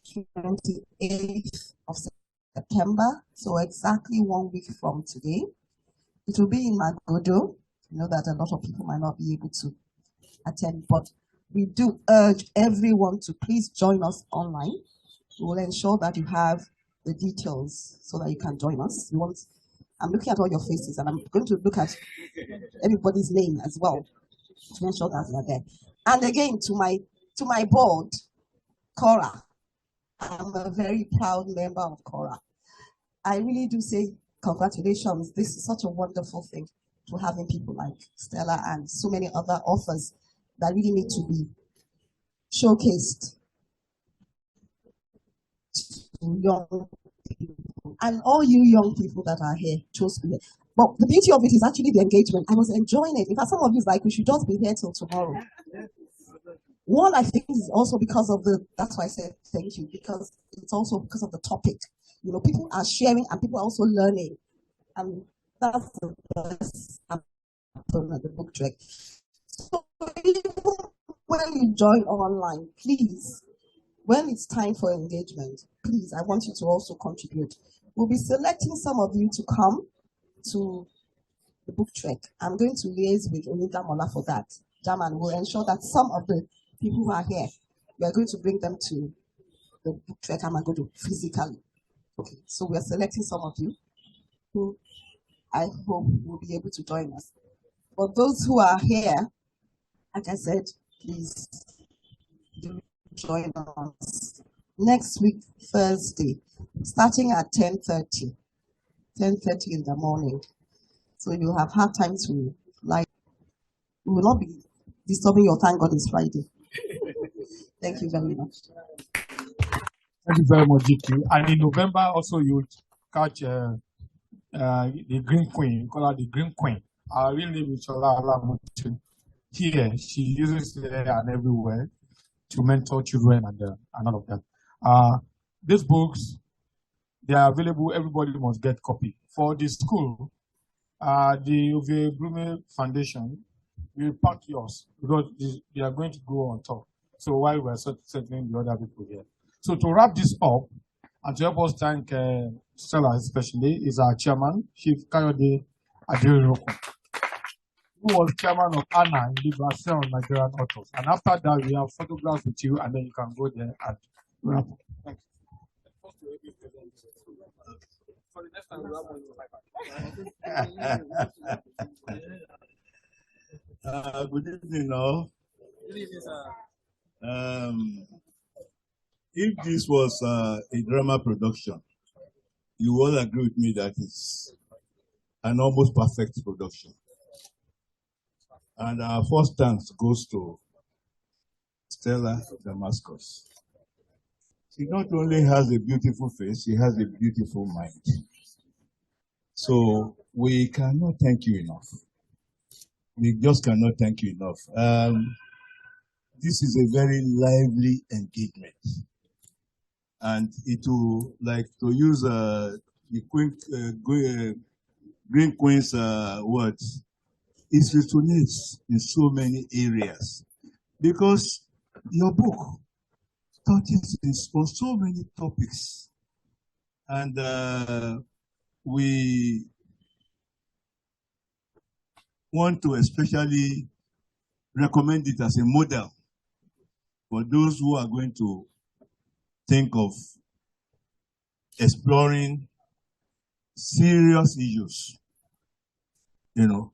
28th of September. So exactly 1 week from today. It will be in Magodo. You know that a lot of people might not be able to attend, but we do urge everyone to please join us online. We will ensure that you have the details so that you can join us. I'm looking at all your faces, and I'm going to look at everybody's name as well to ensure that you are there. And again, to my board, CORA. I'm a very proud member of CORA. I really do say congratulations. This is such a wonderful thing to having people like Stella and so many other authors that really need to be showcased to young people. And all you young people that are here chose to be here. But the beauty of it is actually the engagement. I was enjoying it. In fact, some of you is like, we should just be here till tomorrow. One, I think, is also because of that's why I said thank you, because it's also because of the topic. You know, people are sharing and people are also learning. And that's the best happen at the book trek. So even when you join online, please, when it's time for engagement, please, I want you to also contribute. We'll be selecting some of you to come to the book trek. I'm going to liaise with Olinda Mola for that. Jaman will ensure that some of the people who are here, we are going to bring them to the book trek Amagodo physically. Okay, so we are selecting some of you who I hope will be able to join us. But those who are here, like I said, please do join us next week, Thursday, starting at 10:30 in the morning. So you have had time to we will not be disturbing your thank God it's Friday. Thank you very much. Thank you very much, GQ. And in November also you catch the Green Queen, you call her the Green Queen. Our real name is Sola Alamutu. Here, she uses there and everywhere to mentor children and all of that. These books, they are available. Everybody must get copy. For the school, the Ove Blume Foundation, we pack yours because they are going to go on top. So while we're settling the other people here. So to wrap this up, and to help us thank Stella especially, is our chairman, Chief Kayode Aderinokun, who was chairman of ANA in the Brazil Nigerian Authors. And after that, we have photographs with you, and then you can go there and wrap up. Thank you. For the next time, good evening, all. Good evening, sir. If this was a drama production, you will agree with me that it's an almost perfect production. And our first thanks goes to Stella Damasus. She not only has a beautiful face, she has a beautiful mind. So we cannot thank you enough. We just cannot thank you enough. This is a very lively engagement. And it will, like to use the Green Queen's words, it resonates in so many areas. Because your book touches on so many topics. And we want to especially recommend it as a model for those who are going to think of exploring serious issues. You know,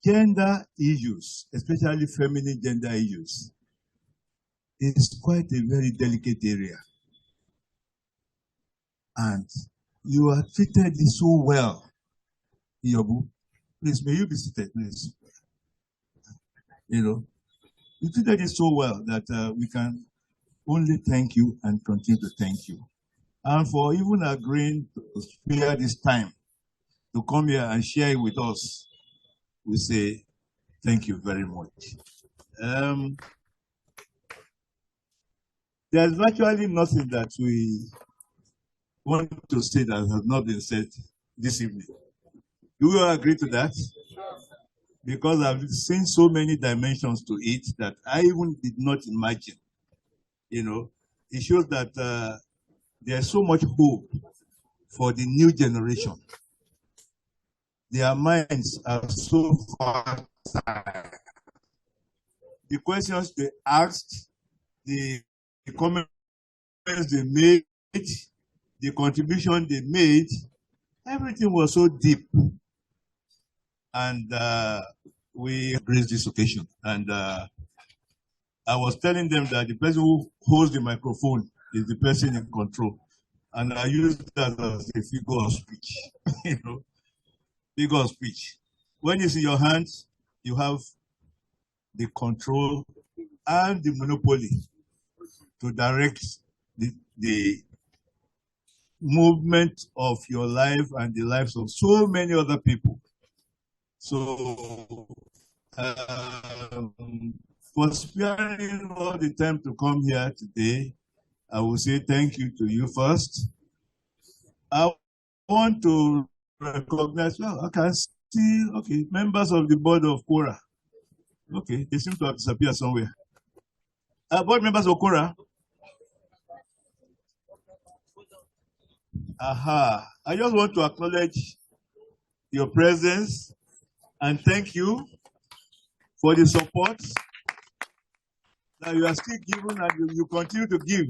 gender issues, especially feminine gender issues, is quite a very delicate area. And you are treated so well in your book. Please, may you be seated, please. You know, you treated it so well that we can only thank you and continue to thank you. And for even agreeing to spare this time to come here and share it with us, we say thank you very much. There's virtually nothing that we want to say that has not been said this evening. Do you agree to that? Because I've seen so many dimensions to it that I even did not imagine. It shows that there's so much hope for the new generation. Their minds are so fertile. The questions they asked, the comments they made, the contribution they made, everything was so deep. And we embraced this occasion. And I was telling them that the person who holds the microphone is the person in control. And I use that as a figure of speech, figure of speech. When it's in your hands, you have the control and the monopoly to direct the movement of your life and the lives of so many other people. So, for sparing all the time to come here today, I will say thank you to you first. I want to recognize, I can see, members of the board of CORA. Okay, they seem to have disappeared somewhere. Board members of CORA. I just want to acknowledge your presence and thank you for the support that you are still giving and you continue to give